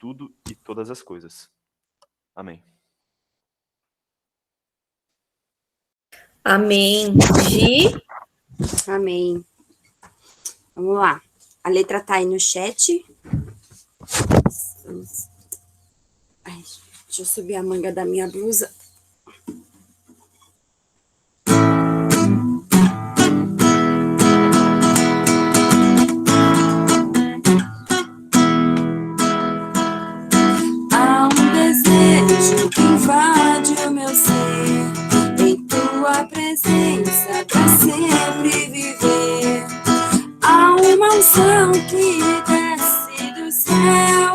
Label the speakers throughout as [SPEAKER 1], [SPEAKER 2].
[SPEAKER 1] tudo e todas as coisas. Amém.
[SPEAKER 2] Amém. Gi?
[SPEAKER 3] Amém. Vamos lá. A letra tá aí no chat. Ai, deixa eu subir a manga da minha blusa. Há um desejo que invade o meu ser, em tua presença pra sempre viver. Há uma unção que desce do céu,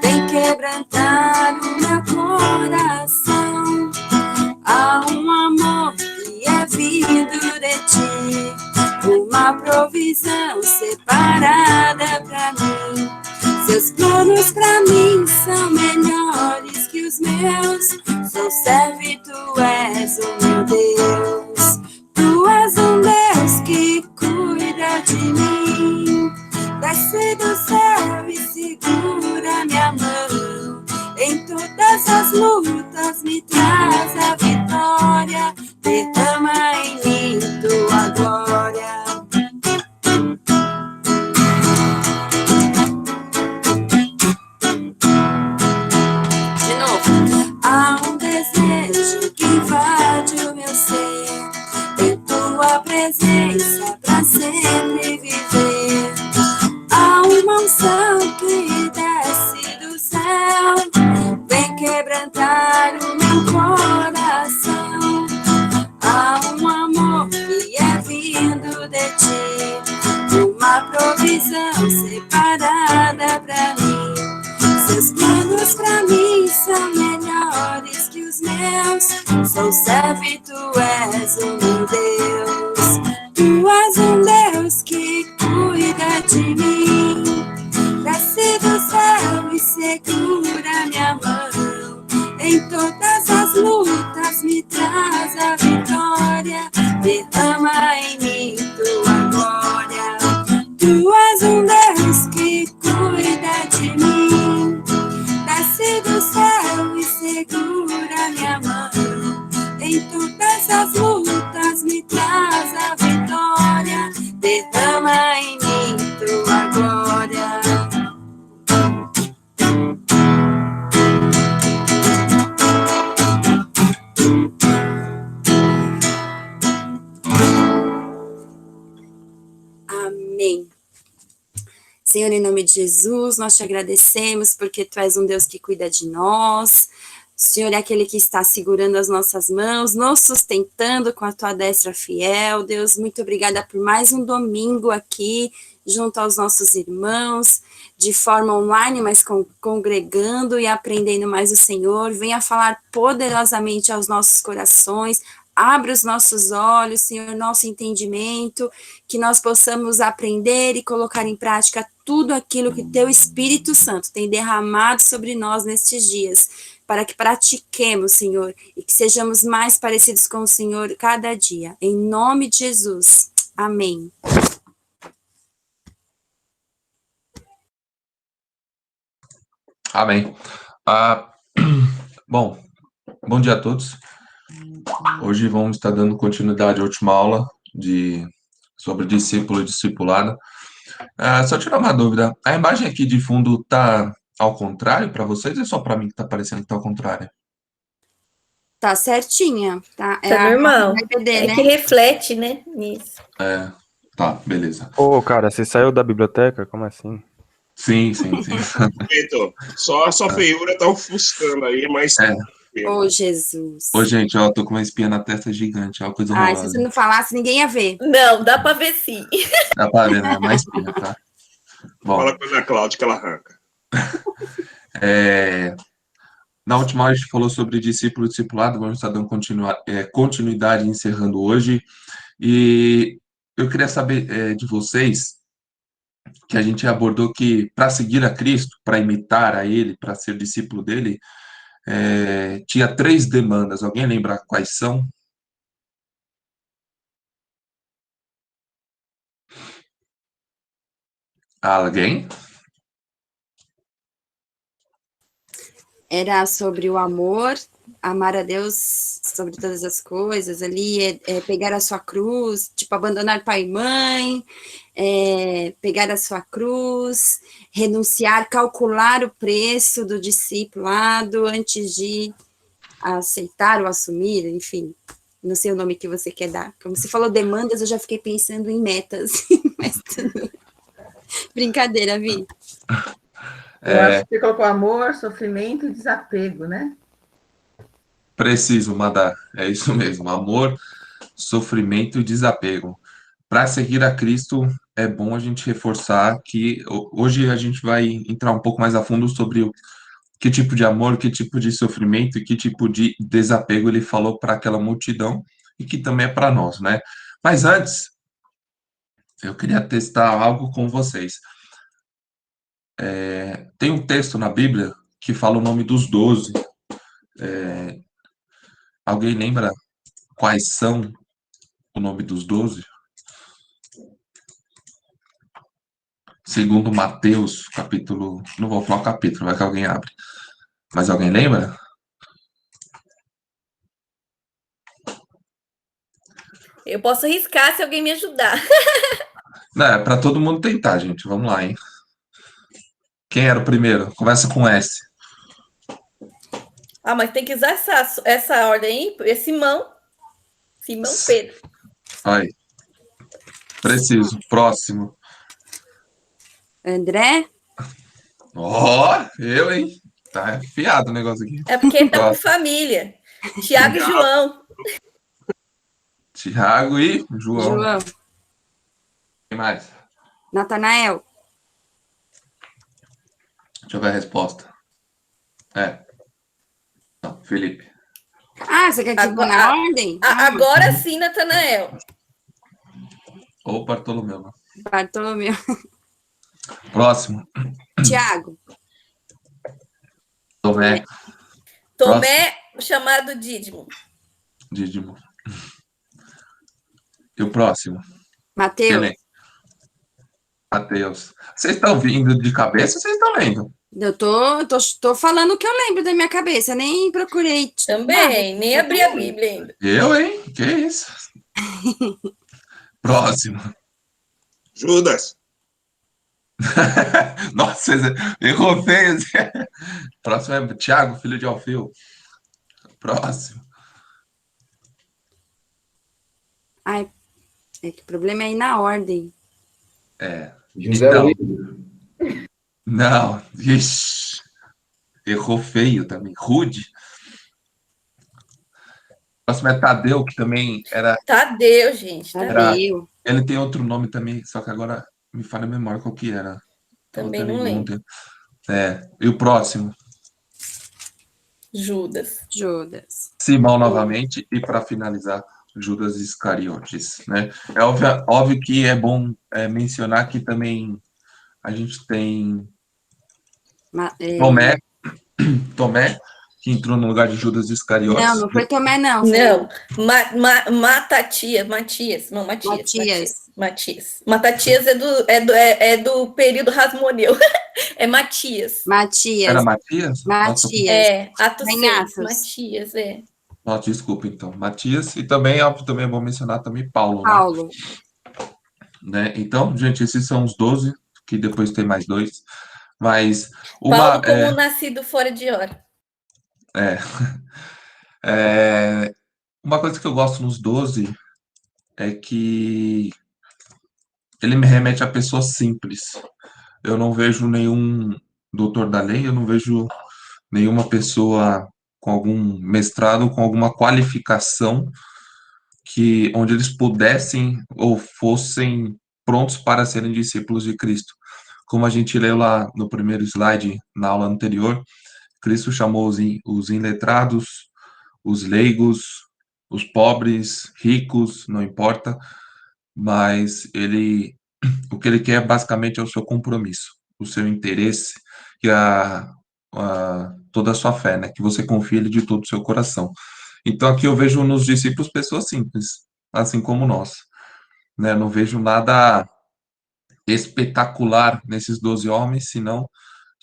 [SPEAKER 3] vem quebrantar o meu coração. Há um amor que é vindo de ti, uma provisão separada pra mim. Seus planos pra mim são melhores que os meus. Sou servo e tu és o meu Deus. Tu és um Deus que cuida de mim. Desce do céu e segura minha mão. Em todas as lutas me traz a vitória. Derrama em mim tua glória. De novo. Há um desejo que invade o meu ser, em tua presença pra sempre viver. Há uma unção que desce do céu, vem quebrantar o meu coração. Há um amor que é vindo de ti, uma provisão separada pra mim. Seus planos pra mim são melhores que os meus. Sou servo e tu és o meu Deus. Tu és um Deus que cuida de mim. Desce do céu e segura minha mão. Em todas as lutas me traz a vitória. Derrama em mim tua glória. Tu és um Deus que cuida de mim. Desce do céu e segura minha mão. Em todas as lutas me traz a vitória. Derrama em mim tua glória. Amém. Senhor, em nome de Jesus, nós te agradecemos porque tu és um Deus que cuida de nós. O Senhor é aquele que está segurando as nossas mãos, nos sustentando com a tua destra fiel. Deus, muito obrigada por mais um domingo aqui, junto aos nossos irmãos, de forma online, mas congregando e aprendendo mais o Senhor. Venha falar poderosamente aos nossos corações. Abre os nossos olhos, Senhor, nosso entendimento, que nós possamos aprender e colocar em prática tudo aquilo que Teu Espírito Santo tem derramado sobre nós nestes dias, para que pratiquemos, Senhor, e que sejamos mais parecidos com o Senhor cada dia. Em nome de Jesus. Amém.
[SPEAKER 4] Amém. Bom dia a todos. Hoje vamos estar dando continuidade à última aula sobre discípulo e discipulado. Só tirar uma dúvida. A imagem aqui de fundo está ao contrário para vocês ou é só para mim que está parecendo que está ao contrário?
[SPEAKER 3] Tá certinha. Tá,
[SPEAKER 2] Tá normal.
[SPEAKER 3] DVD,
[SPEAKER 2] É que reflete, né? Isso.
[SPEAKER 4] Tá, beleza.
[SPEAKER 1] Ô, cara, você saiu da biblioteca? Como assim?
[SPEAKER 4] Sim.
[SPEAKER 5] Então, só a sua feiura tá ofuscando aí, mas...
[SPEAKER 3] Oh, Jesus.
[SPEAKER 4] Ô, gente, ó, tô com uma espinha na testa gigante, ó, coisa
[SPEAKER 3] Ai, se
[SPEAKER 4] horrorosa.
[SPEAKER 3] você não falasse, ninguém ia ver.
[SPEAKER 2] Não, dá pra ver sim.
[SPEAKER 4] Dá pra ver, né? Mais espinha, tá? Bom,
[SPEAKER 5] Fala com a Ana Cláudia que ela arranca.
[SPEAKER 4] na última aula a gente falou sobre discípulo e discipulado, vamos estar dando continuidade encerrando hoje. E eu queria saber de vocês, que a gente abordou que para seguir a Cristo, para imitar a Ele, para ser discípulo dele, tinha 3 demandas. Alguém lembra quais são? Alguém?
[SPEAKER 3] era sobre o amor, amar a Deus sobre todas as coisas, ali pegar a sua cruz, tipo, abandonar pai e mãe, pegar a sua cruz, renunciar, calcular o preço do discipulado antes de aceitar ou assumir, enfim, não sei o nome que você quer dar. Como você falou demandas, eu já fiquei pensando em metas, mas tudo. Brincadeira, Vi.
[SPEAKER 6] Eu acho que você colocou amor, sofrimento e desapego, né?
[SPEAKER 4] Preciso, Madá. É isso mesmo. Amor, sofrimento e desapego. Para seguir a Cristo, é bom a gente reforçar que hoje a gente vai entrar um pouco mais a fundo sobre que tipo de amor, que tipo de sofrimento e que tipo de desapego ele falou para aquela multidão e que também é para nós, né? Mas antes, eu queria testar algo com vocês. Tem um texto na Bíblia que fala o nome dos 12. Alguém lembra quais são o nome dos 12? Segundo Mateus, capítulo... Não vou falar o capítulo, vai que alguém abre. Mas alguém lembra?
[SPEAKER 2] Eu posso arriscar se alguém me ajudar.
[SPEAKER 4] Não, é para todo mundo tentar, gente. Vamos lá, hein? Quem era o primeiro? Começa com S.
[SPEAKER 2] Ah, mas tem que usar essa ordem aí. Simão Pedro.
[SPEAKER 4] Aí. Preciso. Próximo.
[SPEAKER 3] André?
[SPEAKER 4] Ó, eu, hein? Tá enfiado o negócio aqui.
[SPEAKER 2] É porque tá com família. Tiago e João.
[SPEAKER 4] Tiago e João.
[SPEAKER 3] João.
[SPEAKER 4] Quem mais?
[SPEAKER 3] Natanael.
[SPEAKER 4] Deixa eu ver a resposta. Não, Felipe.
[SPEAKER 3] Ah, você quer que vá na ordem?
[SPEAKER 2] Agora sim, Natanael.
[SPEAKER 4] Ou Bartolomeu. Né?
[SPEAKER 3] Bartolomeu.
[SPEAKER 4] Próximo.
[SPEAKER 3] Tiago.
[SPEAKER 4] Tomé.
[SPEAKER 2] Tomé, chamado Dídimo.
[SPEAKER 4] Dídimo. E o próximo?
[SPEAKER 3] Mateus.
[SPEAKER 4] Mateus. Vocês estão vindo de cabeça ou vocês estão lendo?
[SPEAKER 3] Eu tô falando o que eu lembro da minha cabeça, nem procurei.
[SPEAKER 2] Também, nem abri a Bíblia ainda.
[SPEAKER 4] Eu, hein? Que isso? Próximo.
[SPEAKER 5] Judas.
[SPEAKER 4] Nossa, errou feio. Próximo é Tiago, filho de Alfeu. Próximo.
[SPEAKER 3] Ai, é que o problema é ir na ordem.
[SPEAKER 7] José
[SPEAKER 4] Então,
[SPEAKER 7] Luiz.
[SPEAKER 4] não, ixi, errou feio também, rude. Próximo é Tadeu, que também era...
[SPEAKER 2] Tadeu, gente.
[SPEAKER 3] Tadeu.
[SPEAKER 4] Ele tem outro nome também, só que agora me falha a memória qual que era.
[SPEAKER 2] Também não lembro.
[SPEAKER 4] E o próximo?
[SPEAKER 2] Judas.
[SPEAKER 4] Simão novamente, e para finalizar, Judas Iscariotes, né? É óbvio que é bom mencionar que também a gente tem Tomé, que entrou no lugar de Judas Iscariotes.
[SPEAKER 3] Não foi Tomé, não.
[SPEAKER 2] Não, Matias. Matatias é do período rasmoneu. É Matias.
[SPEAKER 4] Era Matias?
[SPEAKER 2] Atos 6, Matias,
[SPEAKER 4] Nossa, desculpa, então. Matias, e também, óbvio, também é bom mencionar também Paulo. Né? Então, gente, esses são os 12, que depois tem mais 2. Mas
[SPEAKER 2] Paulo como nascido fora de hora.
[SPEAKER 4] Uma coisa que eu gosto nos 12 é que ele me remete a pessoas simples. Eu não vejo nenhum doutor da lei, eu não vejo nenhuma pessoa com algum mestrado, com alguma qualificação onde eles pudessem ou fossem prontos para serem discípulos de Cristo. Como a gente leu lá no primeiro slide, na aula anterior, Cristo chamou os iletrados, os leigos, os pobres, ricos, não importa, mas o que ele quer basicamente é o seu compromisso, o seu interesse e toda a sua fé, né? Que você confie ele de todo o seu coração. Então aqui eu vejo nos discípulos pessoas simples, assim como nós, né? Não vejo nada espetacular nesses 12 homens, senão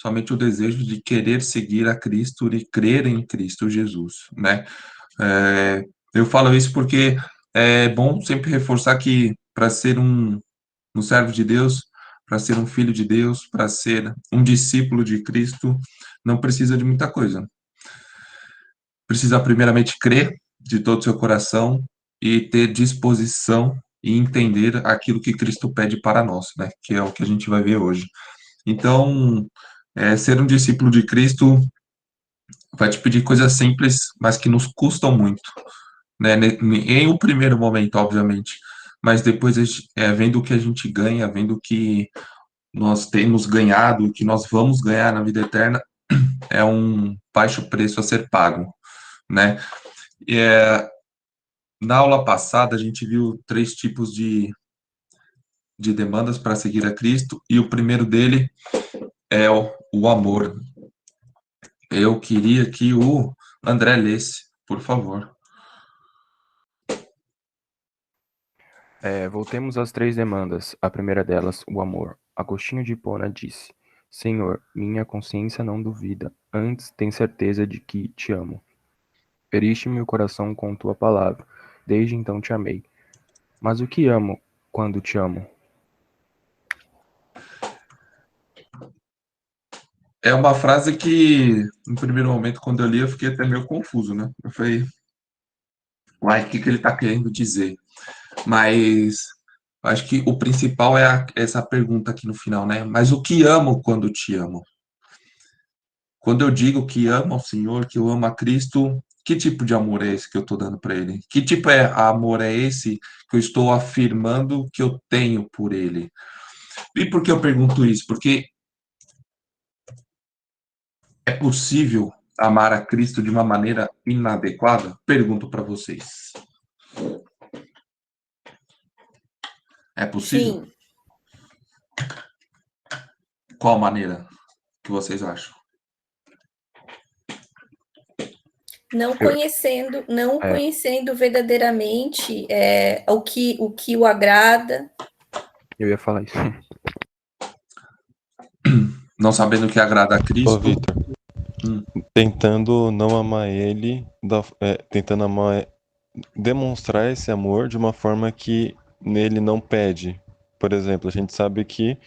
[SPEAKER 4] somente o desejo de querer seguir a Cristo e crer em Cristo Jesus, né? Eu falo isso porque é bom sempre reforçar que para ser um servo de Deus, para ser um filho de Deus, para ser um discípulo de Cristo, não precisa de muita coisa. Precisa primeiramente crer de todo o seu coração e ter disposição e entender aquilo que Cristo pede para nós, né? Que é o que a gente vai ver hoje. Então, ser um discípulo de Cristo vai te pedir coisas simples, mas que nos custam muito, né? Em um primeiro momento, obviamente, mas depois, vendo o que a gente ganha, vendo o que nós temos ganhado, o que nós vamos ganhar na vida eterna, é um baixo preço a ser pago, né? Na aula passada, a gente viu 3 tipos de demandas para seguir a Cristo, e o primeiro dele é o amor. Eu queria que o André lesse, por favor.
[SPEAKER 1] Voltemos às 3 demandas. A primeira delas, o amor. Agostinho de Hipona disse: Senhor, minha consciência não duvida, antes tem certeza de que te amo. Feriste-me o coração com tua palavra, desde então te amei. Mas o que amo quando te amo?
[SPEAKER 4] É uma frase que, no primeiro momento, quando eu li, eu fiquei até meio confuso, né? Eu falei, uai, o que ele está querendo dizer? Mas acho que o principal é essa pergunta aqui no final, né? Mas o que amo quando te amo? Quando eu digo que amo ao Senhor, que eu amo a Cristo, que tipo de amor é esse que eu estou dando para Ele? Que tipo de amor é esse que eu estou afirmando que eu tenho por Ele? E por que eu pergunto isso? Porque é possível amar a Cristo de uma maneira inadequada? Pergunto para vocês. É possível?
[SPEAKER 2] Sim.
[SPEAKER 4] Qual maneira que vocês acham?
[SPEAKER 2] Não conhecendo verdadeiramente o que o agrada.
[SPEAKER 1] Eu ia falar isso.
[SPEAKER 4] Não sabendo o que agrada a Cristo.
[SPEAKER 8] Ô, Vitor, tentando não amar ele, tentando demonstrar esse amor de uma forma que nele não pede. Por exemplo, a gente sabe que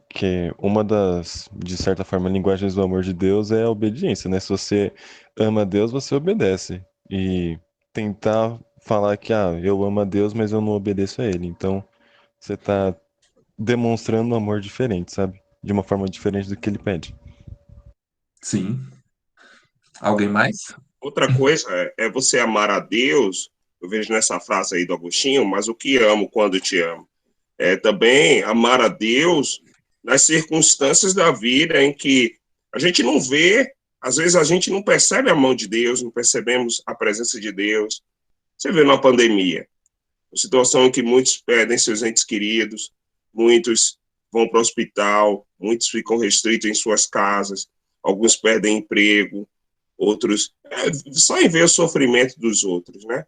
[SPEAKER 8] que uma das, de certa forma, linguagens do amor de Deus é a obediência, né? Se você ama Deus, você obedece. E tentar falar que, eu amo a Deus, mas eu não obedeço a ele. Então, você tá demonstrando um amor diferente, sabe? De uma forma diferente do que ele pede.
[SPEAKER 4] Sim. Alguém mais?
[SPEAKER 5] Outra coisa é você amar a Deus, eu vejo nessa frase aí do Agostinho, mas o que amo quando te amo? É também amar a Deus nas circunstâncias da vida em que a gente não vê, às vezes a gente não percebe a mão de Deus, não percebemos a presença de Deus. Você vê na pandemia, uma situação em que muitos perdem seus entes queridos, muitos vão para o hospital, muitos ficam restritos em suas casas, alguns perdem emprego, outros só em ver o sofrimento dos outros, né?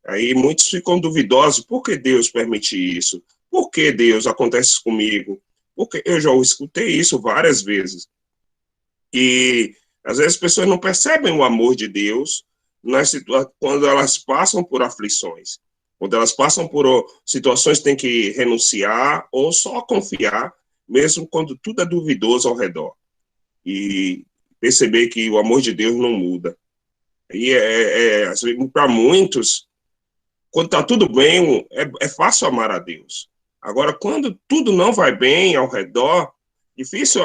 [SPEAKER 5] Aí muitos ficam duvidosos, por que Deus permite isso? Por que Deus acontece isso comigo? Porque eu já escutei isso várias vezes. E às vezes as pessoas não percebem o amor de Deus quando elas passam por aflições, quando elas passam por situações que têm que renunciar ou só confiar, mesmo quando tudo é duvidoso ao redor. E perceber que o amor de Deus não muda. E para muitos, quando está tudo bem, é fácil amar a Deus. Agora, quando tudo não vai bem ao redor, difícil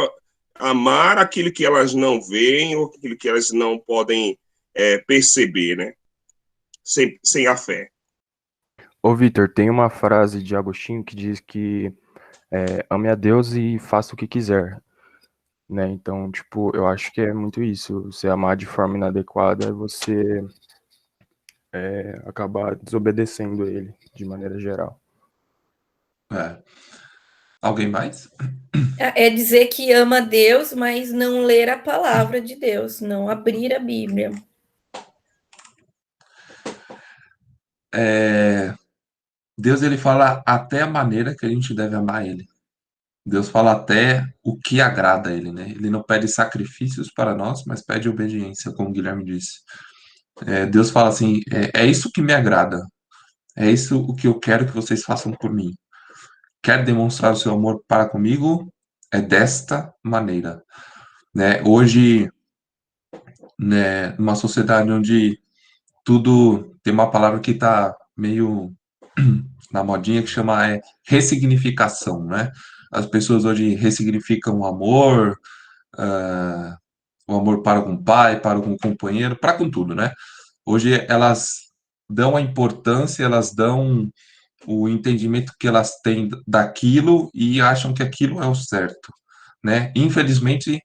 [SPEAKER 5] amar aquilo que elas não veem ou aquilo que elas não podem perceber, né? Sem a fé.
[SPEAKER 1] Ô, Vitor, tem uma frase de Agostinho que diz que ame a Deus e faça o que quiser, né? Então, tipo, eu acho que é muito isso. Você amar de forma inadequada é você acabar desobedecendo ele, de maneira geral.
[SPEAKER 4] Alguém mais?
[SPEAKER 2] É dizer que ama a Deus, mas não ler a palavra de Deus, não abrir a Bíblia.
[SPEAKER 4] Deus, ele fala até a maneira que a gente deve amar ele. Deus fala até o que agrada a ele, né? Ele não pede sacrifícios para nós, mas pede obediência, como o Guilherme disse. Deus fala assim: é isso que me agrada, é isso o que eu quero que vocês façam por mim. Quer demonstrar o seu amor para comigo? É desta maneira, né? Hoje, né, numa sociedade onde tudo tem uma palavra que está meio na modinha que chama ressignificação, né? As pessoas hoje ressignificam o amor para com o pai, para com o companheiro, para com tudo, né? Hoje elas dão a importância, elas dão o entendimento que elas têm daquilo e acham que aquilo é o certo, né? Infelizmente,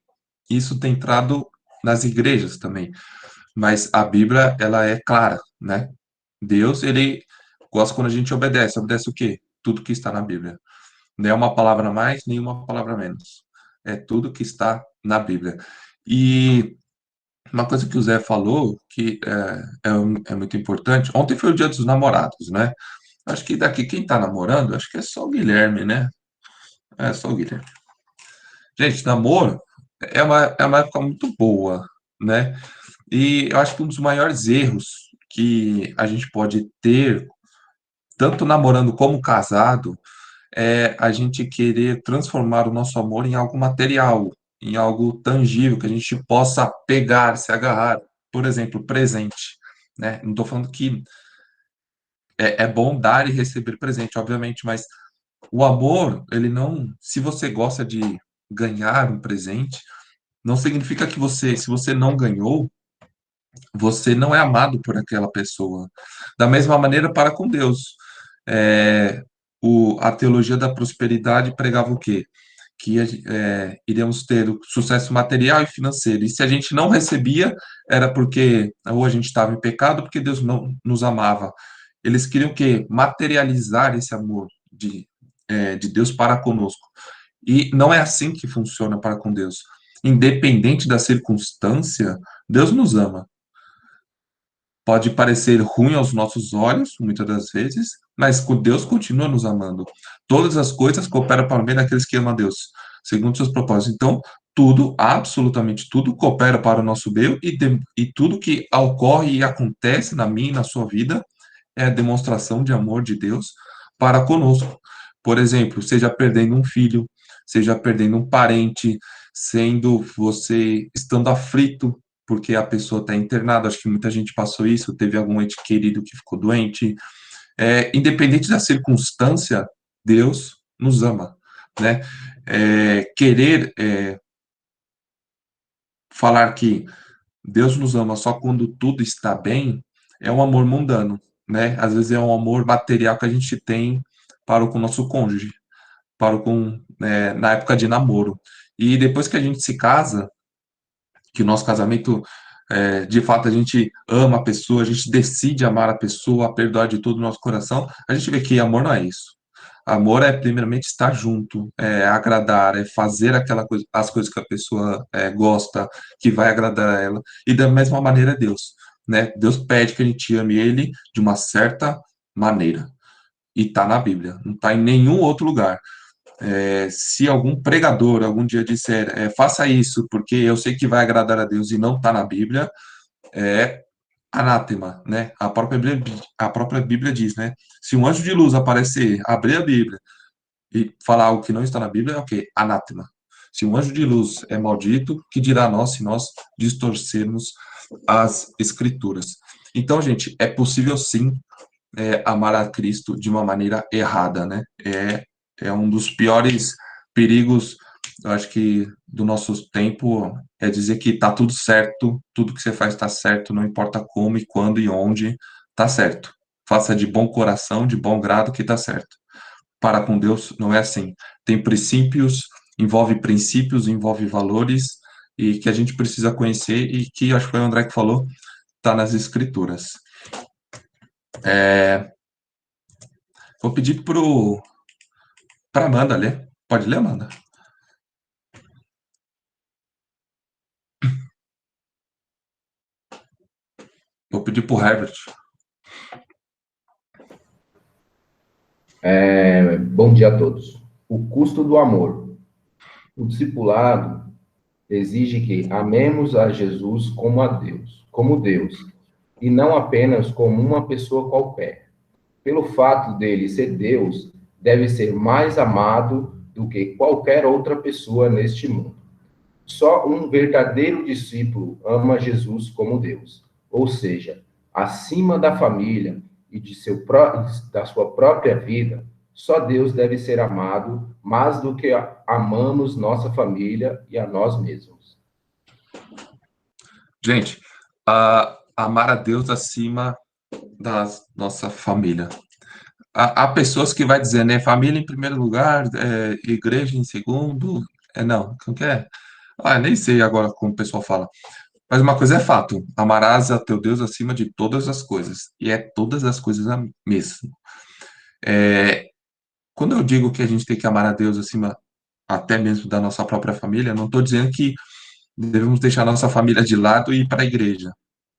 [SPEAKER 4] isso tem entrado nas igrejas também, mas a Bíblia, ela é clara, né? Deus, ele gosta quando a gente obedece. Obedece o quê? Tudo que está na Bíblia. Não é uma palavra a mais, nem uma palavra a menos. É tudo que está na Bíblia. E uma coisa que o Zé falou, que é muito importante. Ontem foi o Dia dos Namorados, né? Acho que daqui quem está namorando, acho que é só o Guilherme, né? É só o Guilherme. Gente, namoro é uma época muito boa, né? E eu acho que um dos maiores erros que a gente pode ter, tanto namorando como casado, é a gente querer transformar o nosso amor em algo material, em algo tangível, que a gente possa pegar, se agarrar. Por exemplo, presente, né? Não estou falando que é bom dar e receber presente, obviamente, mas o amor, ele não. Se você gosta de ganhar um presente, não significa que você, se você não ganhou, você não é amado por aquela pessoa. Da mesma maneira, para com Deus. É, a teologia da prosperidade pregava o quê? Que iríamos ter o sucesso material e financeiro. E se a gente não recebia, era porque ou a gente estava em pecado, porque Deus não nos amava. Eles queriam o quê? Materializar esse amor de Deus para conosco. E não é assim que funciona para com Deus. Independente da circunstância, Deus nos ama. Pode parecer ruim aos nossos olhos, muitas das vezes, mas Deus continua nos amando. Todas as coisas cooperam para o bem daqueles que amam a Deus, segundo seus propósitos. Então, tudo, absolutamente tudo, coopera para o nosso bem e tudo que ocorre e acontece na minha e na sua vida é a demonstração de amor de Deus para conosco. Por exemplo, seja perdendo um filho, seja perdendo um parente, sendo você estando aflito porque a pessoa está internada, acho que muita gente passou isso, teve algum ente querido que ficou doente. Independente da circunstância, Deus nos ama, né? Querer falar que Deus nos ama só quando tudo está bem é um amor mundano, né? Às vezes é um amor material que a gente tem para o com o nosso cônjuge, para o com, na época de namoro. E depois que a gente se casa, que o nosso casamento, de fato, a gente ama a pessoa, a gente decide amar a pessoa, perdoar de todo o nosso coração, a gente vê que amor não é isso. Amor é, primeiramente, estar junto, é agradar, é fazer as coisas que a pessoa gosta, que vai agradar a ela. E da mesma maneira, Deus, né? Deus pede que a gente ame Ele de uma certa maneira. E está na Bíblia, não está em nenhum outro lugar. Se algum pregador algum dia disser faça isso porque eu sei que vai agradar a Deus e não está na Bíblia, é anátema, né? A própria Bíblia diz, né? Se um anjo de luz aparecer, abrir a Bíblia e falar algo que não está na Bíblia, é o quê? Anátema. Se um anjo de luz é maldito, que dirá a nós se nós distorcermos as Escrituras? Então, gente, é possível sim amar a Cristo de uma maneira errada, né? É um dos piores perigos, eu acho que, do nosso tempo, é dizer que tá tudo certo, tudo que você faz está certo, não importa como e quando e onde, tá certo. Faça de bom coração, de bom grado que tá certo. Para com Deus não é assim. Tem princípios, envolve valores, e que a gente precisa conhecer e que, acho que foi o André que falou, tá nas Escrituras. Vou pedir para Amanda ler. Pode ler, Amanda? Vou pedir para o Herbert.
[SPEAKER 7] Bom dia a todos. O custo do amor. O discipulado exige que amemos a Jesus como Deus, e não apenas como uma pessoa qualquer. Pelo fato dele ser Deus, deve ser mais amado do que qualquer outra pessoa neste mundo. Só um verdadeiro discípulo ama Jesus como Deus, ou seja, acima da família e da sua própria vida, só Deus deve ser amado mais do que amamos nossa família e a nós mesmos.
[SPEAKER 4] Gente, amar a Deus acima da nossa família. Há pessoas que vai dizer, né, família em primeiro lugar, igreja em segundo, não, como que é? Nem sei agora como o pessoal fala. Mas uma coisa é fato, amarás a teu Deus acima de todas as coisas, e é todas as coisas mesmo. Quando eu digo que a gente tem que amar a Deus acima até mesmo da nossa própria família, não estou dizendo que devemos deixar a nossa família de lado e ir para a igreja.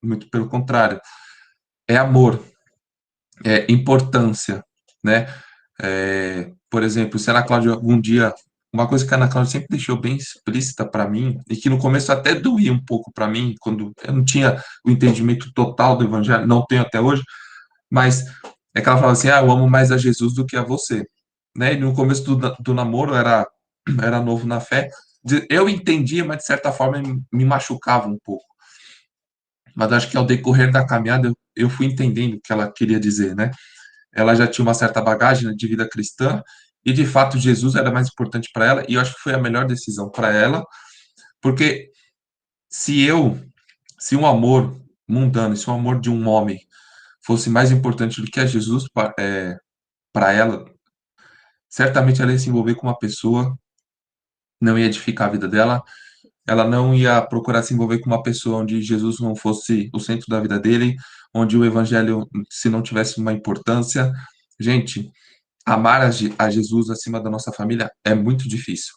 [SPEAKER 4] Muito pelo contrário. É amor, é importância, né? Por exemplo, se a Ana Cláudia algum dia, uma coisa que a Ana Cláudia sempre deixou bem explícita para mim, e que no começo até doía um pouco para mim, quando eu não tinha o entendimento total do evangelho, não tenho até hoje, mas é que ela falava assim, eu amo mais a Jesus do que a você, né? E no começo do namoro, era novo na fé, eu entendia, mas de certa forma me machucava um pouco. Mas acho que ao decorrer da caminhada eu fui entendendo o que ela queria dizer, né? Ela já tinha uma certa bagagem de vida cristã e de fato Jesus era mais importante para ela e eu acho que foi a melhor decisão para ela, porque se um amor mundano, se um amor de um homem fosse mais importante do que a Jesus para ela, certamente ela ia se envolver com uma pessoa, não ia edificar a vida dela, ela não ia procurar se envolver com uma pessoa onde Jesus não fosse o centro da vida dele, onde o evangelho, se não tivesse uma importância. Gente, amar a Jesus acima da nossa família é muito difícil.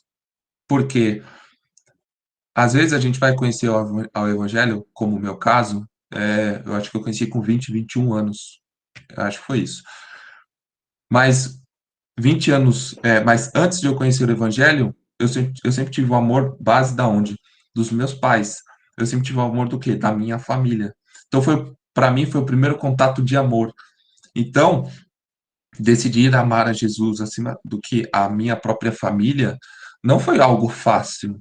[SPEAKER 4] Porque às vezes a gente vai conhecer ao evangelho, como o meu caso, eu acho que eu conheci com 20, 21 anos. Eu acho que foi isso. Mas 20 anos, mas antes de eu conhecer o evangelho, eu sempre tive o amor base da onde? Dos meus pais. Eu sempre tive o amor do quê? Da minha família. Então para mim foi o primeiro contato de amor. Então, decidir amar a Jesus acima do que a minha própria família não foi algo fácil.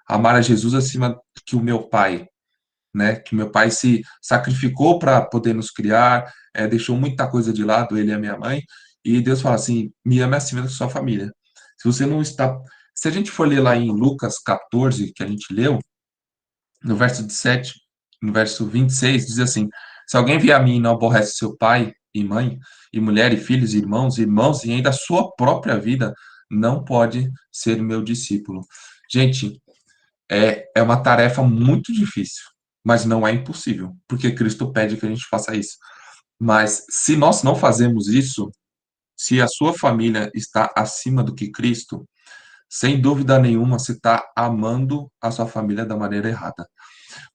[SPEAKER 4] Amar a Jesus acima que o meu pai, né? Que meu pai se sacrificou para poder nos criar, deixou muita coisa de lado, ele e a minha mãe, e Deus fala assim: me ame acima da sua família. Se você não está. Se a gente for ler lá em Lucas 14, que a gente leu, no verso 17, no verso 26, diz assim: se alguém vier a mim e não aborrece seu pai e mãe, e mulher, e filhos, e irmãos, e ainda a sua própria vida, não pode ser meu discípulo. Gente, é uma tarefa muito difícil, mas não é impossível, porque Cristo pede que a gente faça isso. Mas se nós não fazemos isso, se a sua família está acima do que Cristo, sem dúvida nenhuma, você está amando a sua família da maneira errada.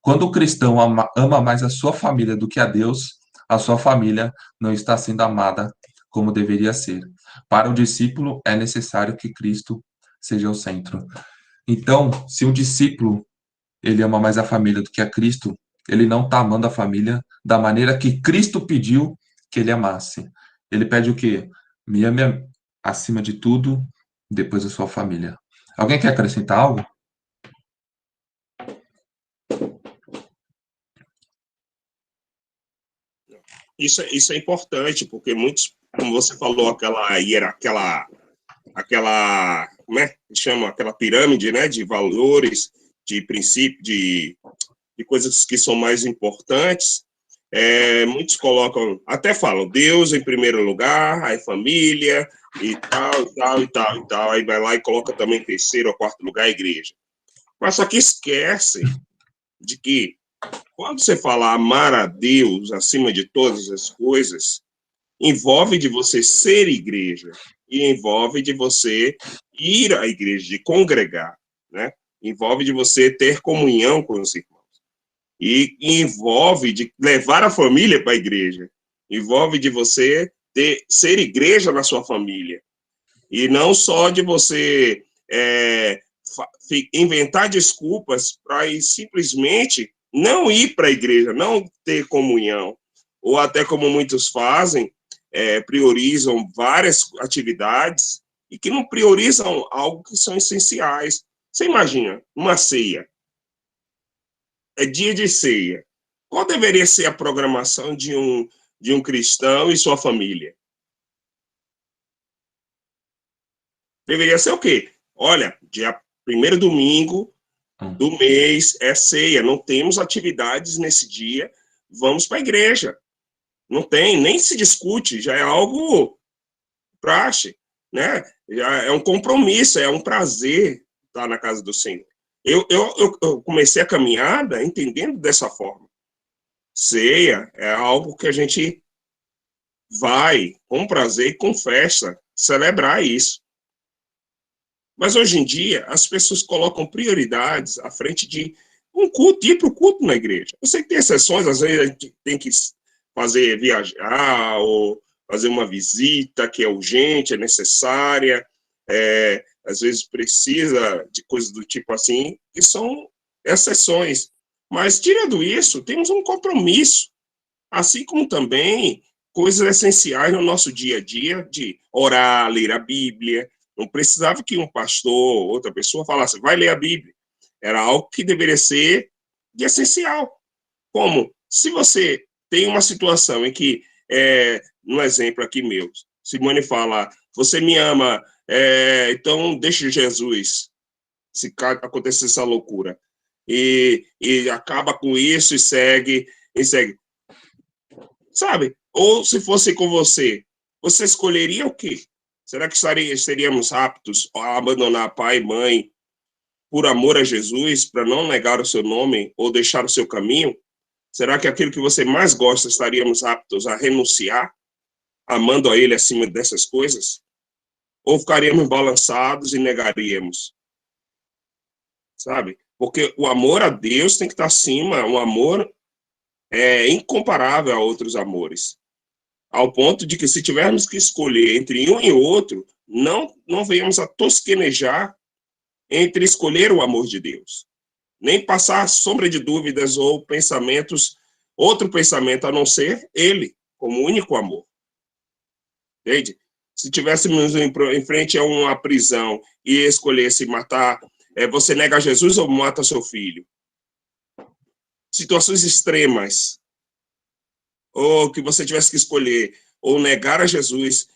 [SPEAKER 4] Quando o cristão ama mais a sua família do que a Deus, a sua família não está sendo amada como deveria ser. Para o discípulo, é necessário que Cristo seja o centro. Então, se um discípulo ele ama mais a família do que a Cristo, ele não está amando a família da maneira que Cristo pediu que ele amasse. Ele pede o quê? Me ame acima de tudo, depois a sua família. Alguém quer acrescentar algo?
[SPEAKER 5] Isso é importante, porque muitos, como você falou, como é que chama? Aquela pirâmide, né, de valores, de princípios, de coisas que são mais importantes. Muitos colocam, até falam, Deus em primeiro lugar, aí família, e tal. Aí vai lá e coloca também em terceiro ou quarto lugar a igreja. Mas só que esquece de que quando você fala amar a Deus acima de todas as coisas, envolve de você ser igreja e envolve de você ir à igreja, de congregar, né? Envolve de você ter comunhão com os irmãos. E envolve de levar a família para a igreja. Envolve de você ser igreja na sua família. E não só de você inventar desculpas para simplesmente não ir para a igreja, não ter comunhão, ou até como muitos fazem, priorizam várias atividades e que não priorizam algo que são essenciais. Você imagina, uma ceia, é dia de ceia. Qual deveria ser a programação de um cristão e sua família? Deveria ser o quê? Olha, dia primeiro domingo do mês é ceia, não temos atividades nesse dia, vamos para a igreja. Não tem, nem se discute, já é algo praxe, né? Já é um compromisso, é um prazer estar na casa do Senhor. Eu comecei a caminhada entendendo dessa forma. Ceia é algo que a gente vai com prazer e com festa celebrar isso. Mas hoje em dia, as pessoas colocam prioridades à frente de um culto, ir para o culto na igreja. Eu sei que tem exceções, às vezes a gente tem que viajar ou fazer uma visita que é urgente, é necessária, às vezes precisa de coisas do tipo assim, que são exceções. Mas, tirando isso, temos um compromisso, assim como também coisas essenciais no nosso dia a dia, de orar, ler a Bíblia. Não precisava que um pastor ou outra pessoa falasse, vai ler a Bíblia. Era algo que deveria ser de essencial. Como, se você tem uma situação em que, no exemplo aqui meu, Simone fala, você me ama, então deixe Jesus, se acontecer essa loucura. E acaba com isso e segue. Sabe? Ou se fosse com você escolheria o quê? Será que seríamos aptos a abandonar pai e mãe por amor a Jesus, para não negar o seu nome ou deixar o seu caminho? Será que aquilo que você mais gosta estaríamos aptos a renunciar, amando a Ele acima dessas coisas? Ou ficaríamos balançados e negaríamos? Sabe? Porque o amor a Deus tem que estar acima, um amor incomparável a outros amores. Ao ponto de que, se tivermos que escolher entre um e outro, não venhamos a tosquenejar entre escolher o amor de Deus. Nem passar sombra de dúvidas ou pensamentos, outro pensamento a não ser Ele, como único amor. Entende? Se tivéssemos em frente a uma prisão e escolhesse matar, você nega Jesus ou mata seu filho? Situações extremas. Ou que você tivesse que escolher, ou negar a Jesus,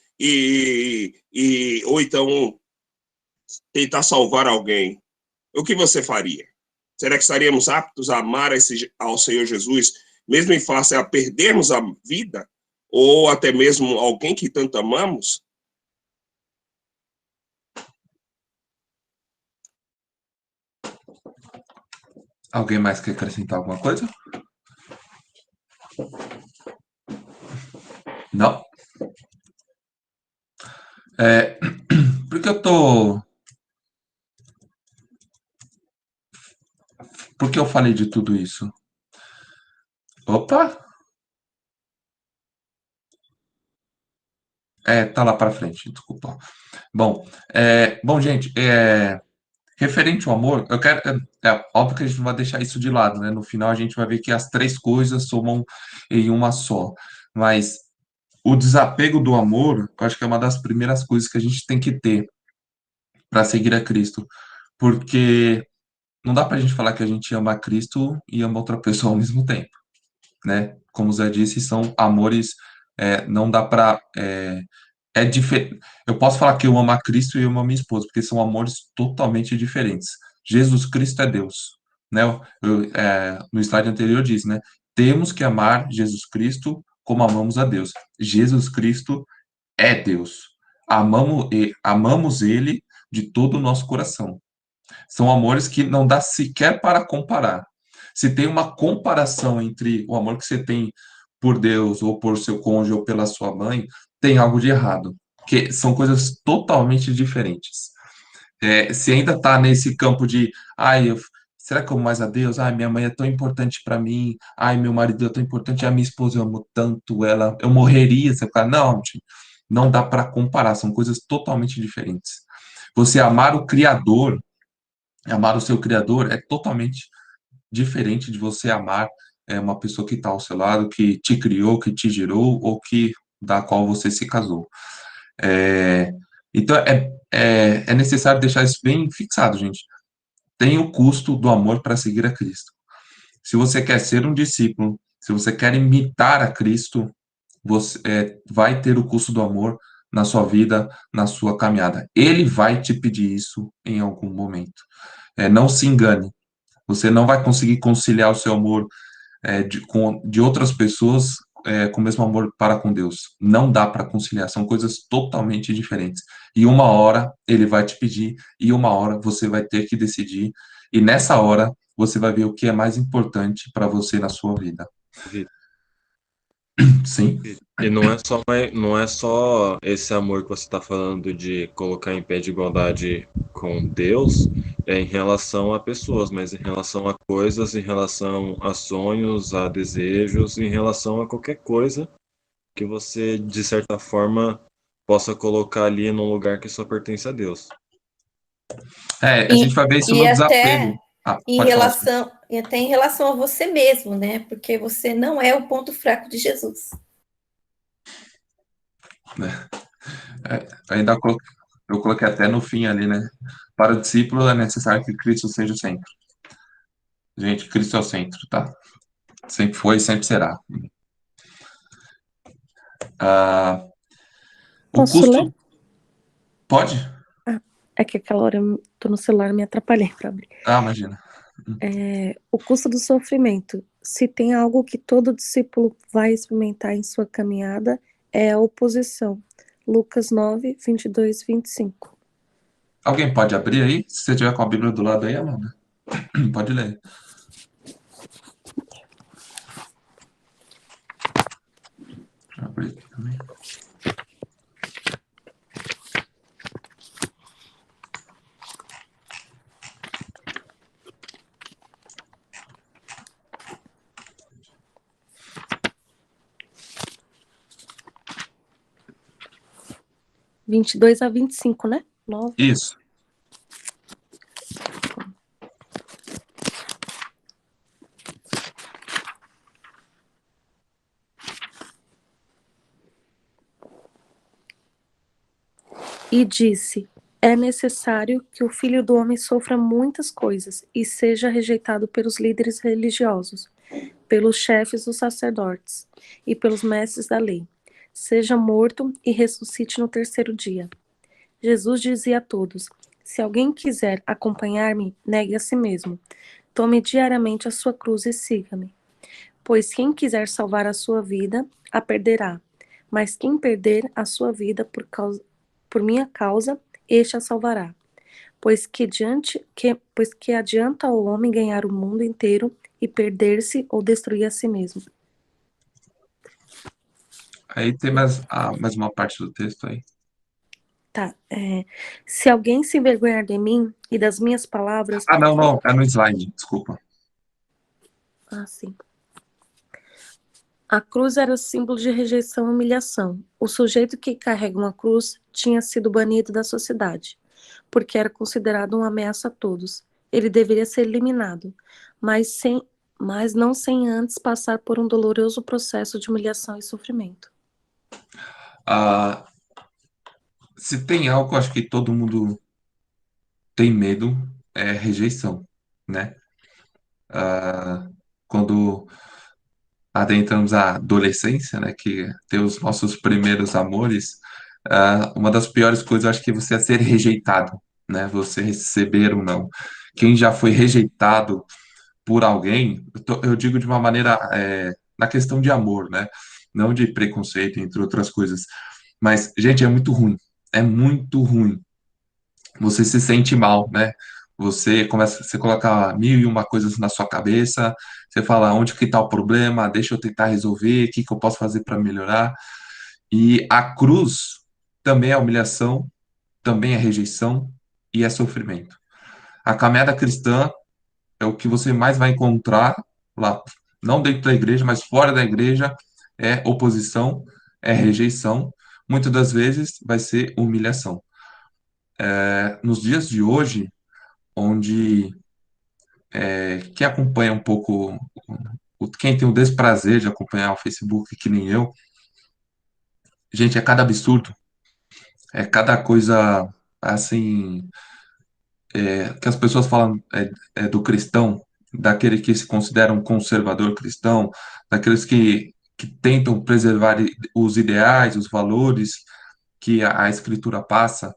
[SPEAKER 5] ou então tentar salvar alguém. O que você faria? Será que estaríamos aptos a amar ao Senhor Jesus, mesmo em face a perdermos a vida, ou até mesmo alguém que tanto amamos?
[SPEAKER 4] Alguém mais quer acrescentar alguma coisa? Não? Porque eu tô... Por que eu falei de tudo isso? Opa! Tá lá para frente, desculpa. Bom, gente, referente ao amor, eu quero... óbvio que a gente não vai deixar isso de lado, né? No final a gente vai ver que as três coisas somam em uma só. Mas o desapego do amor, eu acho que é uma das primeiras coisas que a gente tem que ter para seguir a Cristo. Porque não dá para a gente falar que a gente ama a Cristo e ama outra pessoa ao mesmo tempo, né? Como o Zé disse, são amores, não dá para... diferente. Eu posso falar que eu amo a Cristo e eu amo a minha esposa, porque são amores totalmente diferentes. Jesus Cristo é Deus, né? No slide anterior diz, né? Temos que amar Jesus Cristo como amamos a Deus. Jesus Cristo é Deus. Amamos Ele de todo o nosso coração. São amores que não dá sequer para comparar. Se tem uma comparação entre o amor que você tem por Deus, ou por seu cônjuge, ou pela sua mãe, tem algo de errado. Porque são coisas totalmente diferentes. Se ainda está nesse campo de, será que eu amo mais a Deus? Minha mãe é tão importante para mim. Meu marido é tão importante. Minha esposa, eu amo tanto ela. Eu morreria. Você fala, não, não dá para comparar. São coisas totalmente diferentes. Você amar o Criador Amar o seu Criador é totalmente diferente de você amar uma pessoa que está ao seu lado, que te criou, que te gerou, ou que da qual você se casou. É, então, é necessário deixar isso bem fixado, gente. Tem o custo do amor para seguir a Cristo. Se você quer ser um discípulo, se você quer imitar a Cristo, você vai ter o custo do amor na sua vida, na sua caminhada. Ele vai te pedir isso em algum momento. Não se engane. Você não vai conseguir conciliar o seu amor de outras pessoas com o mesmo amor para com Deus. Não dá para conciliar, são coisas totalmente diferentes. E uma hora ele vai te pedir, e uma hora você vai ter que decidir, e nessa hora você vai ver o que é mais importante para você na sua vida. Sim.
[SPEAKER 8] E não é só esse amor que você está falando de colocar em pé de igualdade com Deus, em relação a pessoas, mas em relação a coisas, em relação a sonhos, a desejos, em relação a qualquer coisa que você, de certa forma, possa colocar ali num lugar que só pertence a Deus.
[SPEAKER 4] A gente vai ver isso no desapego.
[SPEAKER 2] Até em relação a você mesmo, né? Porque você não é o ponto fraco de Jesus.
[SPEAKER 4] Ainda eu coloquei até no fim ali, né? Para o discípulo é necessário que Cristo seja o centro. Gente, Cristo é o centro, tá? Sempre foi e sempre será. O
[SPEAKER 9] Posso
[SPEAKER 4] custo...
[SPEAKER 9] ler?
[SPEAKER 4] Pode?
[SPEAKER 9] É que aquela hora eu tô no celular e me atrapalhei para abrir.
[SPEAKER 4] Imagina.
[SPEAKER 9] O custo do sofrimento. Se tem algo que todo discípulo vai experimentar em sua caminhada, é a oposição. Lucas 9, 22, 25.
[SPEAKER 4] Alguém pode abrir aí? Se você tiver com a Bíblia do lado aí, Amanda. Pode ler. Deixa eu abrir aqui também.
[SPEAKER 9] De 22 a 25, né? 9.
[SPEAKER 4] Isso.
[SPEAKER 9] E disse: é necessário que o Filho do Homem sofra muitas coisas e seja rejeitado pelos líderes religiosos, pelos chefes dos sacerdotes e pelos mestres da lei. Seja morto e ressuscite no terceiro dia. Jesus dizia a todos: se alguém quiser acompanhar-me, negue a si mesmo. Tome diariamente a sua cruz e siga-me. Pois quem quiser salvar a sua vida, a perderá. Mas quem perder a sua vida por minha causa, este a salvará. Pois que adianta ao homem ganhar o mundo inteiro e perder-se ou destruir a si mesmo?
[SPEAKER 4] Aí tem mais uma parte do texto aí.
[SPEAKER 9] Tá. Se alguém se envergonhar de mim e das minhas palavras...
[SPEAKER 4] Não. É no slide, desculpa.
[SPEAKER 9] Sim. A cruz era símbolo de rejeição e humilhação. O sujeito que carrega uma cruz tinha sido banido da sociedade, porque era considerado uma ameaça a todos. Ele deveria ser eliminado, mas não sem antes passar por um doloroso processo de humilhação e sofrimento.
[SPEAKER 4] Se tem algo, acho que todo mundo tem medo, é rejeição, né? Quando adentramos a adolescência, né, que tem os nossos primeiros amores, uma das piores coisas, acho que você é ser rejeitado, né? Você receber ou não. Quem já foi rejeitado por alguém, eu digo de uma maneira, na questão de amor, né? Não de preconceito, entre outras coisas. Mas, gente, é muito ruim. É muito ruim. Você se sente mal, né? Você coloca 1001 coisas na sua cabeça, você fala onde que está o problema, deixa eu tentar resolver, o que que eu posso fazer para melhorar. E a cruz também é humilhação, também é rejeição e é sofrimento. A caminhada cristã é o que você mais vai encontrar lá, não dentro da igreja, mas fora da igreja, é oposição, é rejeição, muitas das vezes vai ser humilhação. Nos dias de hoje, onde quem acompanha um pouco, quem tem o desprazer de acompanhar o Facebook, que nem eu, gente, é cada absurdo, é cada coisa assim, que as pessoas falam do cristão, daquele que se considera um conservador cristão, daqueles que tentam preservar os ideais, os valores que a Escritura passa.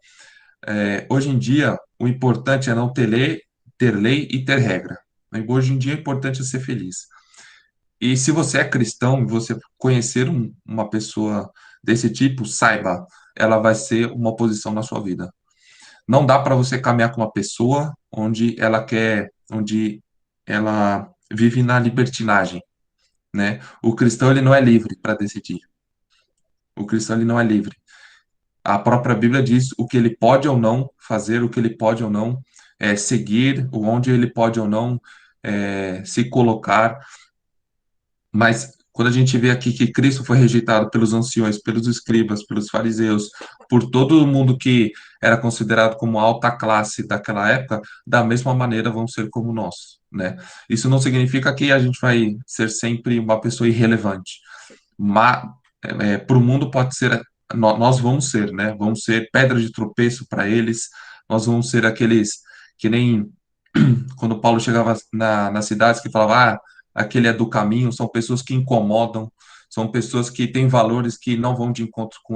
[SPEAKER 4] Hoje em dia, o importante é não ter lei e ter regra. Hoje em dia, o importante é ser feliz. E se você é cristão e você conhecer uma pessoa desse tipo, saiba, ela vai ser uma oposição na sua vida. Não dá para você caminhar com uma pessoa onde ela vive na libertinagem, né? O cristão ele não é livre para decidir. O cristão ele não é livre. A própria Bíblia diz o que ele pode ou não fazer, o que ele pode ou não seguir, onde ele pode ou não se colocar. Mas quando a gente vê aqui que Cristo foi rejeitado pelos anciões, pelos escribas, pelos fariseus, por todo mundo que era considerado como alta classe daquela época, da mesma maneira vão ser como nós, né? Isso não significa que a gente vai ser sempre uma pessoa irrelevante, mas para o mundo pode ser, nós vamos ser, né? Vamos ser pedra de tropeço para eles, nós vamos ser aqueles que nem quando Paulo chegava nas cidades que falava, aquele é do caminho, são pessoas que incomodam, são pessoas que têm valores que não vão de encontro com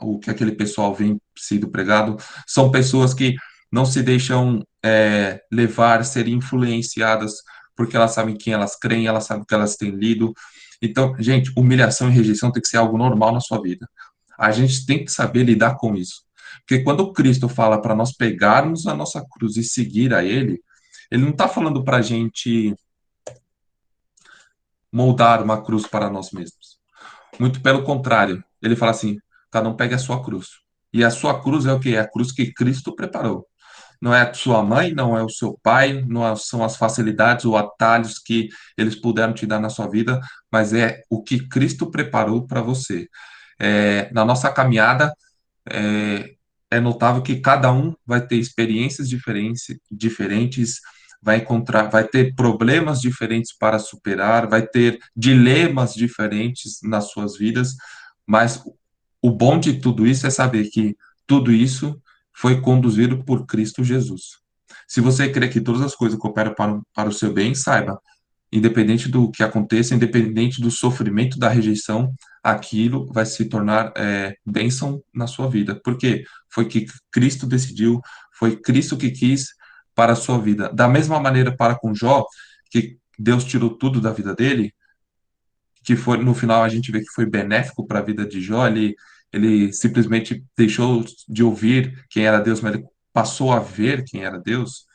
[SPEAKER 4] o que aquele pessoal vem sido pregado, são pessoas que não se deixam levar, ser influenciadas, porque elas sabem quem elas creem, elas sabem o que elas têm lido. Então, gente, humilhação e rejeição tem que ser algo normal na sua vida. A gente tem que saber lidar com isso. Porque quando Cristo fala para nós pegarmos a nossa cruz e seguir a Ele não está falando para a gente moldar uma cruz para nós mesmos. Muito pelo contrário, ele fala assim, cada um pegue a sua cruz. E a sua cruz é o quê? É a cruz que Cristo preparou. Não é a sua mãe, não é o seu pai, são as facilidades ou atalhos que eles puderam te dar na sua vida, mas é o que Cristo preparou para você. Na nossa caminhada, é notável que cada um vai ter experiências diferentes, vai ter problemas diferentes para superar, vai ter dilemas diferentes nas suas vidas, mas o bom de tudo isso é saber que tudo isso foi conduzido por Cristo Jesus. Se você crê que todas as coisas cooperam para o seu bem, saiba, independente do que aconteça, independente do sofrimento, da rejeição, aquilo vai se tornar bênção na sua vida. Porque foi que Cristo decidiu, foi Cristo que quis para a sua vida. Da mesma maneira para com Jó, que Deus tirou tudo da vida dele, que foi no final a gente vê que foi benéfico para a vida de Jó, ele simplesmente deixou de ouvir quem era Deus, mas ele passou a ver quem era Deus.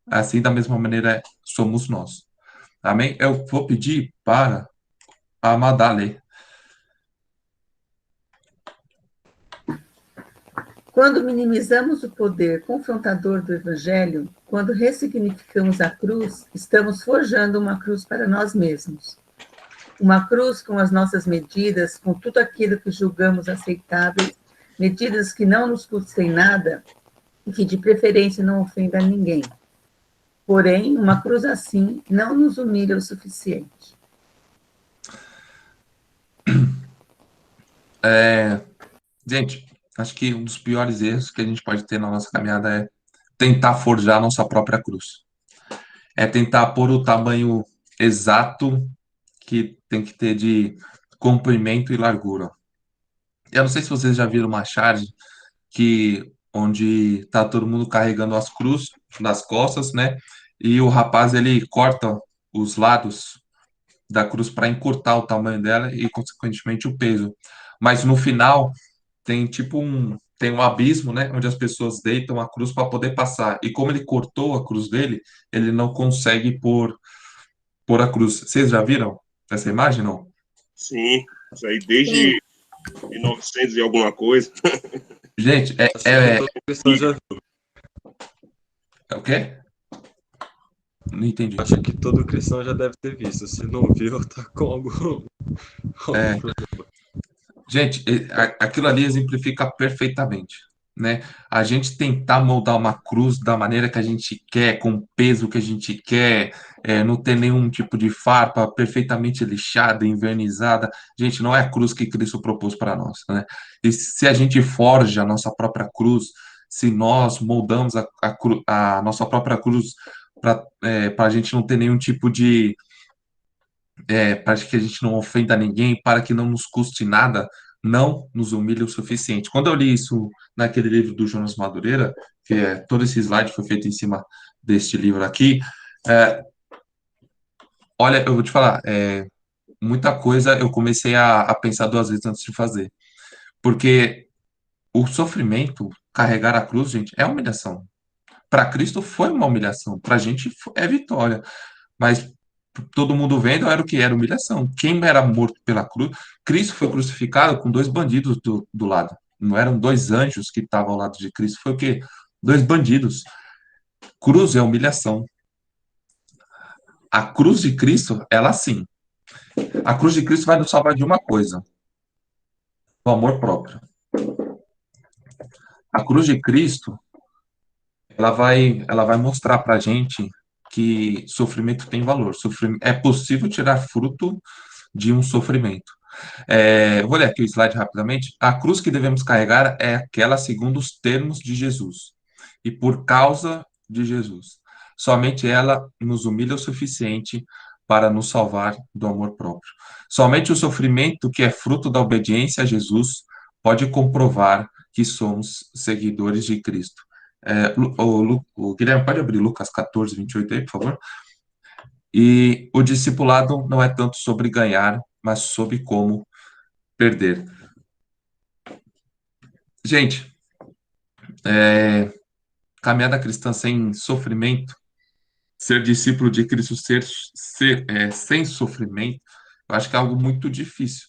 [SPEAKER 4] Assim, da mesma maneira, somos nós. Amém? Eu vou pedir para a Madalê.
[SPEAKER 6] Quando minimizamos o poder confrontador do Evangelho, quando ressignificamos a cruz, estamos forjando uma cruz para nós mesmos. Uma cruz com as nossas medidas, com tudo aquilo que julgamos aceitáveis, medidas que não nos custem nada e que de preferência não ofendam a ninguém. Porém, uma cruz assim não nos humilha o suficiente.
[SPEAKER 4] Gente, acho que um dos piores erros que a gente pode ter na nossa caminhada é tentar forjar a nossa própria cruz. É tentar pôr o tamanho exato que tem que ter de comprimento e largura. Eu não sei se vocês já viram uma charge onde tá todo mundo carregando as cruzes nas costas, né? E o rapaz, ele corta os lados da cruz para encurtar o tamanho dela e, consequentemente, o peso. Mas no final tem tem um abismo, né, onde as pessoas deitam a cruz para poder passar. E como ele cortou a cruz dele, ele não consegue pôr a cruz. Vocês já viram essa imagem, não?
[SPEAKER 5] Sim, isso aí desde 1900 e alguma coisa.
[SPEAKER 4] Gente,
[SPEAKER 8] já viu.
[SPEAKER 4] É o quê? Não entendi.
[SPEAKER 8] Acho que todo cristão já deve ter visto. Se não viu, tá com algum problema.
[SPEAKER 4] Gente, aquilo ali exemplifica perfeitamente, né? A gente tentar moldar uma cruz da maneira que a gente quer, com o peso que a gente quer, não ter nenhum tipo de farpa, perfeitamente lixada, envernizada. Gente, não é a cruz que Cristo propôs para nós, né? E se a gente forja a nossa própria cruz, se nós moldamos a nossa própria cruz para a gente não ter nenhum tipo de para que a gente não ofenda ninguém, para que não nos custe nada, não nos humilhe o suficiente. Quando eu li isso naquele livro do Jonas Madureira, que todo esse slide foi feito em cima deste livro aqui, é, olha, eu vou te falar, muita coisa eu comecei a pensar duas vezes antes de fazer, porque o sofrimento, carregar a cruz, gente, é humilhação. Para Cristo foi uma humilhação, para a gente é vitória. Mas todo mundo vendo era o que era humilhação. Quem era morto pela cruz? Cristo foi crucificado com dois bandidos do lado. Não eram dois anjos que estavam ao lado de Cristo. Foi o quê? Dois bandidos. Cruz é humilhação. A cruz de Cristo, ela sim. A cruz de Cristo vai nos salvar de uma coisa: o amor próprio. A cruz de Cristo, ela vai mostrar para a gente que sofrimento tem valor. É possível tirar fruto de um sofrimento. Vou ler aqui o slide rapidamente. A cruz que devemos carregar é aquela segundo os termos de Jesus e por causa de Jesus. Somente ela nos humilha o suficiente para nos salvar do amor próprio. Somente o sofrimento que é fruto da obediência a Jesus pode comprovar que somos seguidores de Cristo. O Guilherme, pode abrir Lucas 14, 28 aí, por favor? E o discipulado não é tanto sobre ganhar, mas sobre como perder. Gente, caminhada cristã sem sofrimento, ser discípulo de Cristo sem sofrimento, eu acho que é algo muito difícil,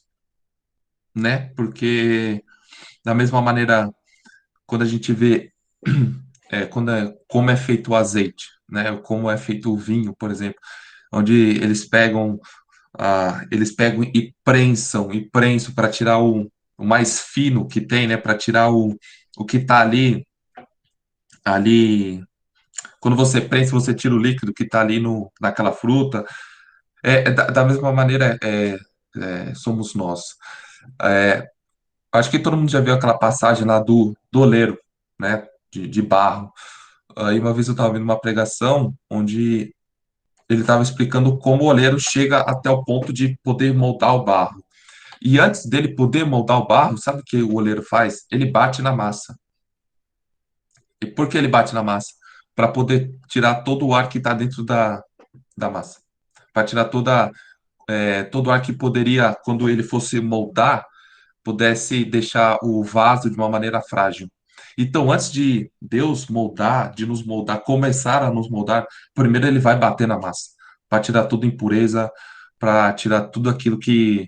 [SPEAKER 4] né? Porque, da mesma maneira, quando a gente vê como é feito o azeite, né? Como é feito o vinho, por exemplo, onde eles pegam e prensam para tirar o mais fino que tem, né? Para tirar o que está ali. Quando você prensa, você tira o líquido que está ali naquela fruta. Da mesma maneira, somos nós. Acho que todo mundo já viu aquela passagem lá do oleiro, né? De barro. Aí uma vez eu estava vendo uma pregação onde ele estava explicando como o oleiro chega até o ponto de poder moldar o barro. E antes dele poder moldar o barro, sabe o que o oleiro faz? Ele bate na massa. E por que ele bate na massa? Para poder tirar todo o ar que está dentro da massa. Para tirar todo o ar que poderia, quando ele fosse moldar, pudesse deixar o vaso de uma maneira frágil. Então, antes de Deus moldar, de nos moldar, começar a nos moldar, primeiro ele vai bater na massa, para tirar toda impureza, para tirar tudo aquilo que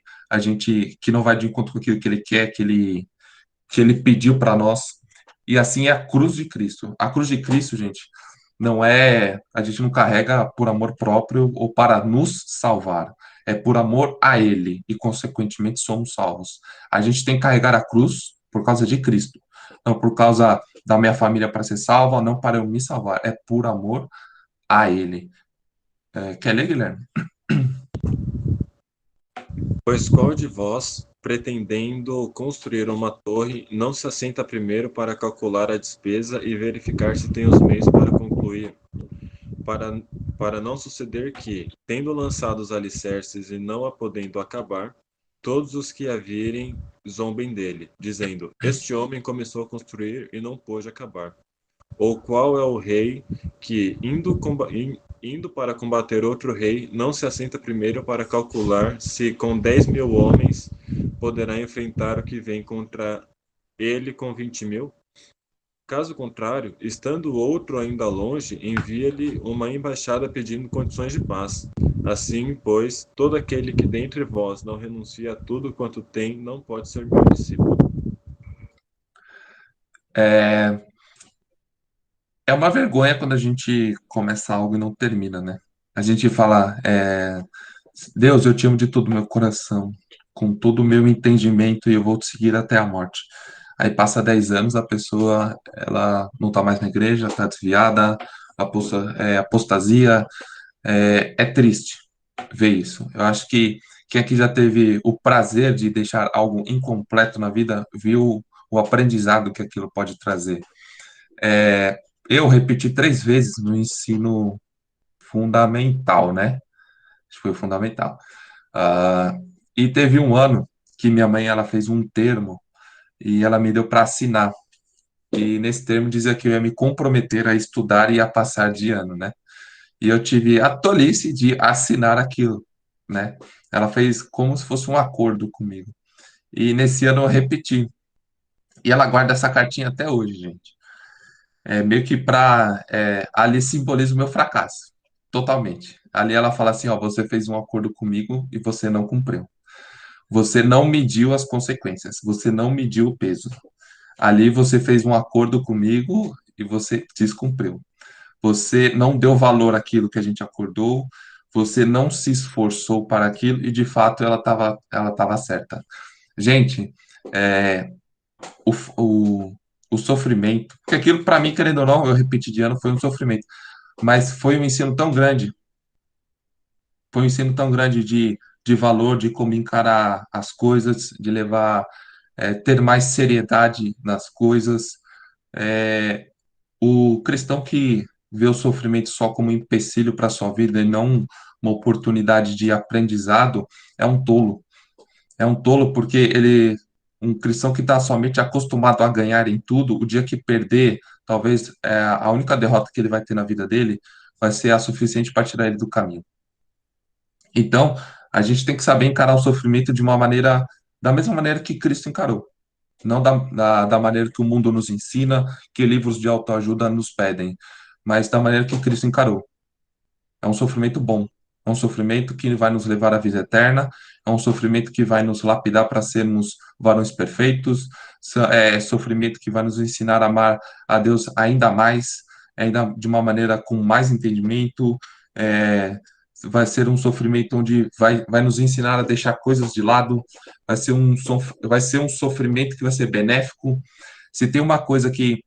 [SPEAKER 4] não vai de encontro com aquilo que ele quer, que ele pediu para nós. E assim é a cruz de Cristo. A cruz de Cristo, gente, a gente não carrega por amor próprio ou para nos salvar. É por amor a Ele e, consequentemente, somos salvos. A gente tem que carregar a cruz por causa de Cristo, não por causa da minha família para ser salva, não para eu me salvar. É por amor a Ele. Quer ler, Guilherme?
[SPEAKER 8] Pois qual de vós, pretendendo construir uma torre, não se assenta primeiro para calcular a despesa e verificar se tem os meios para concluir? Para não suceder que, tendo lançado os alicerces e não a podendo acabar, todos os que a virem zombem dele, dizendo: Este homem começou a construir e não pôde acabar. Ou qual é o rei que, indo para combater outro rei, não se assenta primeiro para calcular se com 10.000 homens poderá enfrentar o que vem contra ele com 20.000? Caso contrário, estando o outro ainda longe, envia-lhe uma embaixada pedindo condições de paz. Assim, pois, todo aquele que dentre vós não renuncia a tudo quanto tem, não pode ser meu discípulo.
[SPEAKER 4] É uma vergonha quando a gente começa algo e não termina, né? A gente fala, Deus, eu te amo de todo o meu coração, com todo o meu entendimento, e eu vou te seguir até a morte. aí passa 10 anos, a pessoa, ela não está mais na igreja, está desviada, apostasia, é triste ver isso. Eu acho que quem aqui já teve o prazer de deixar algo incompleto na vida, viu o aprendizado que aquilo pode trazer. Eu repeti 3 vezes no ensino fundamental, né? Acho que foi o fundamental. E teve um ano que minha mãe, ela fez um termo e ela me deu para assinar. E nesse termo dizia que eu ia me comprometer a estudar e a passar de ano, né? E eu tive a tolice de assinar aquilo, né? Ela fez como se fosse um acordo comigo. E nesse ano eu repeti. E ela guarda essa cartinha até hoje, gente. Meio que ali simboliza o meu fracasso, totalmente. Ali ela fala assim, ó, você fez um acordo comigo e você não cumpriu. Você não mediu as consequências, você não mediu o peso. Ali você fez um acordo comigo e você descumpriu. Você não deu valor àquilo que a gente acordou, você não se esforçou para aquilo e, de fato, ela tava certa. Gente, o, o, o sofrimento, porque aquilo, para mim, querendo ou não, eu repeti de ano, foi um sofrimento, mas foi um ensino tão grande, de valor, de como encarar as coisas, de levar, ter mais seriedade nas coisas. O cristão que vê o sofrimento só como um empecilho para a sua vida e não uma oportunidade de aprendizado é um tolo. É um tolo porque um cristão que está somente acostumado a ganhar em tudo, o dia que perder, talvez a única derrota que ele vai ter na vida dele vai ser a suficiente para tirar ele do caminho. Então, a gente tem que saber encarar o sofrimento de uma maneira, da mesma maneira que Cristo encarou. Não da maneira que o mundo nos ensina, que livros de autoajuda nos pedem, mas da maneira que Cristo encarou. É um sofrimento bom, é um sofrimento que vai nos levar à vida eterna, é um sofrimento que vai nos lapidar para sermos varões perfeitos, é sofrimento que vai nos ensinar a amar a Deus ainda mais, ainda de uma maneira com mais entendimento, vai ser um sofrimento onde vai nos ensinar a deixar coisas de lado, vai ser um sofrimento que vai ser benéfico. Se tem uma coisa que,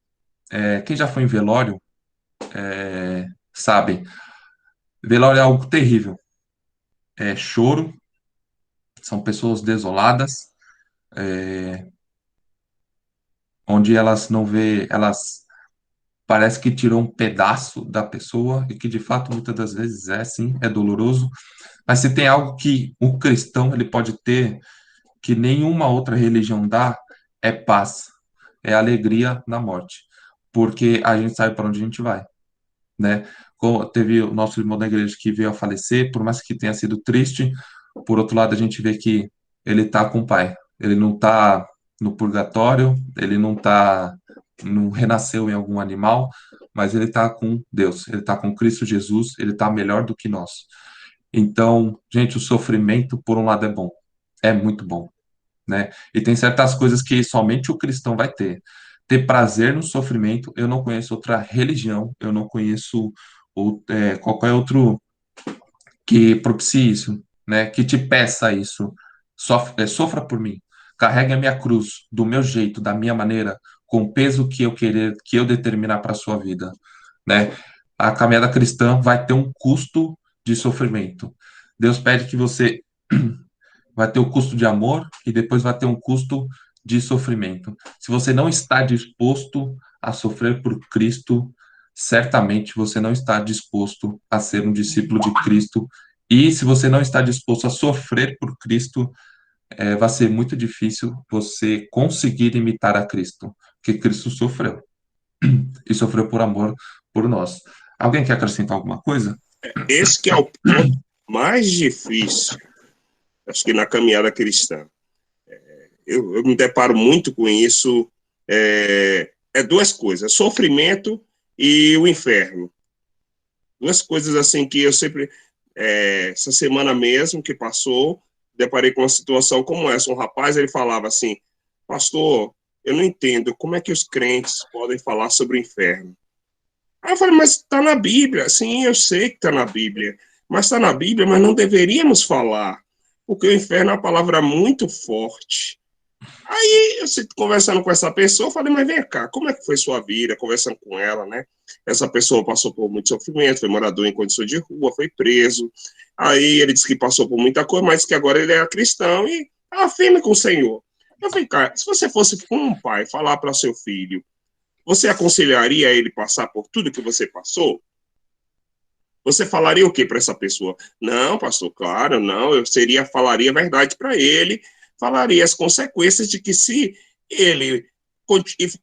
[SPEAKER 4] quem já foi em velório, sabe, velório é algo terrível. É choro, são pessoas desoladas, onde elas não vê, elas parece que tirou um pedaço da pessoa, e que de fato muitas das vezes sim, é doloroso, mas se tem algo que o cristão ele pode ter, que nenhuma outra religião dá, é paz, é alegria na morte, porque a gente sabe para onde a gente vai, né? Teve o nosso irmão da igreja que veio a falecer, por mais que tenha sido triste, por outro lado a gente vê que ele está com o Pai, ele não está no purgatório, ele não renasceu em algum animal, mas ele está com Deus, ele está com Cristo Jesus, ele está melhor do que nós. Então, gente, o sofrimento, por um lado, é bom, é muito bom, né? E tem certas coisas que somente o cristão vai ter. Ter prazer no sofrimento, eu não conheço outra religião, eu não conheço qualquer outro que propicie isso, né? Que te peça isso. Sofra por mim. Carregue a minha cruz do meu jeito, da minha maneira, com o peso que eu determinar para a sua vida, né? A caminhada cristã vai ter um custo de sofrimento. Deus pede que você vai ter o custo de amor e depois vai ter um custo de sofrimento. Se você não está disposto a sofrer por Cristo, certamente você não está disposto a ser um discípulo de Cristo. E se você não está disposto a sofrer por Cristo, vai ser muito difícil você conseguir imitar a Cristo, porque Cristo sofreu. E sofreu por amor por nós. Alguém quer acrescentar alguma coisa?
[SPEAKER 5] Esse que é o ponto mais difícil, acho que na caminhada cristã. Eu me deparo muito com isso. Duas coisas, sofrimento e o inferno. Duas coisas assim que eu sempre... essa semana mesmo que passou, deparei com uma situação como essa. Um rapaz, ele falava assim, pastor, eu não entendo como é que os crentes podem falar sobre o inferno. Aí eu falei, mas está na Bíblia. Sim, eu sei que está na Bíblia. Mas está na Bíblia, mas não deveríamos falar. Porque o inferno é uma palavra muito forte. Aí, conversando com essa pessoa, eu falei, mas vem cá, como é que foi sua vida? Conversando com ela, né? Essa pessoa passou por muito sofrimento, foi morador em condições de rua, foi preso. Aí ele disse que passou por muita coisa, mas que agora ele é cristão e tá firme com o Senhor. Eu falei, cara, se você fosse um pai falar para seu filho, você aconselharia ele passar por tudo que você passou? Você falaria o que para essa pessoa? Não, pastor, claro, não. Falaria a verdade para ele, falaria as consequências de que se ele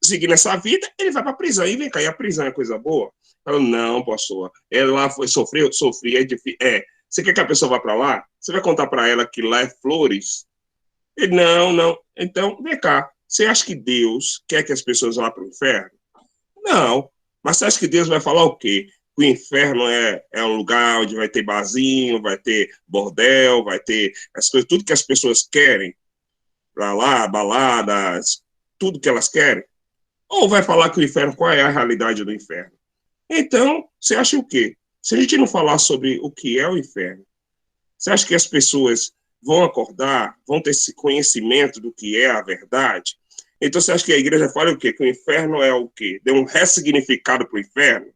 [SPEAKER 5] seguir nessa vida, ele vai para a prisão. E vem cá, e a prisão é coisa boa? Falo, não, pastor. Ela sofria, é difícil. Você quer que a pessoa vá para lá? Você vai contar para ela que lá é flores? Ele, não, não. Então, vem cá. Você acha que Deus quer que as pessoas vá para o inferno? Não. Mas você acha que Deus vai falar o quê? O inferno é um lugar onde vai ter barzinho, vai ter bordel, vai ter as coisas, tudo que as pessoas querem, pra lá, baladas, tudo que elas querem. Ou vai falar que o inferno, qual é a realidade do inferno? Então, você acha o quê? Se a gente não falar sobre o que é o inferno, você acha que as pessoas vão acordar, vão ter esse conhecimento do que é a verdade? Então, você acha que a igreja fala o quê? Que o inferno é o quê? Dê um ressignificado para o inferno?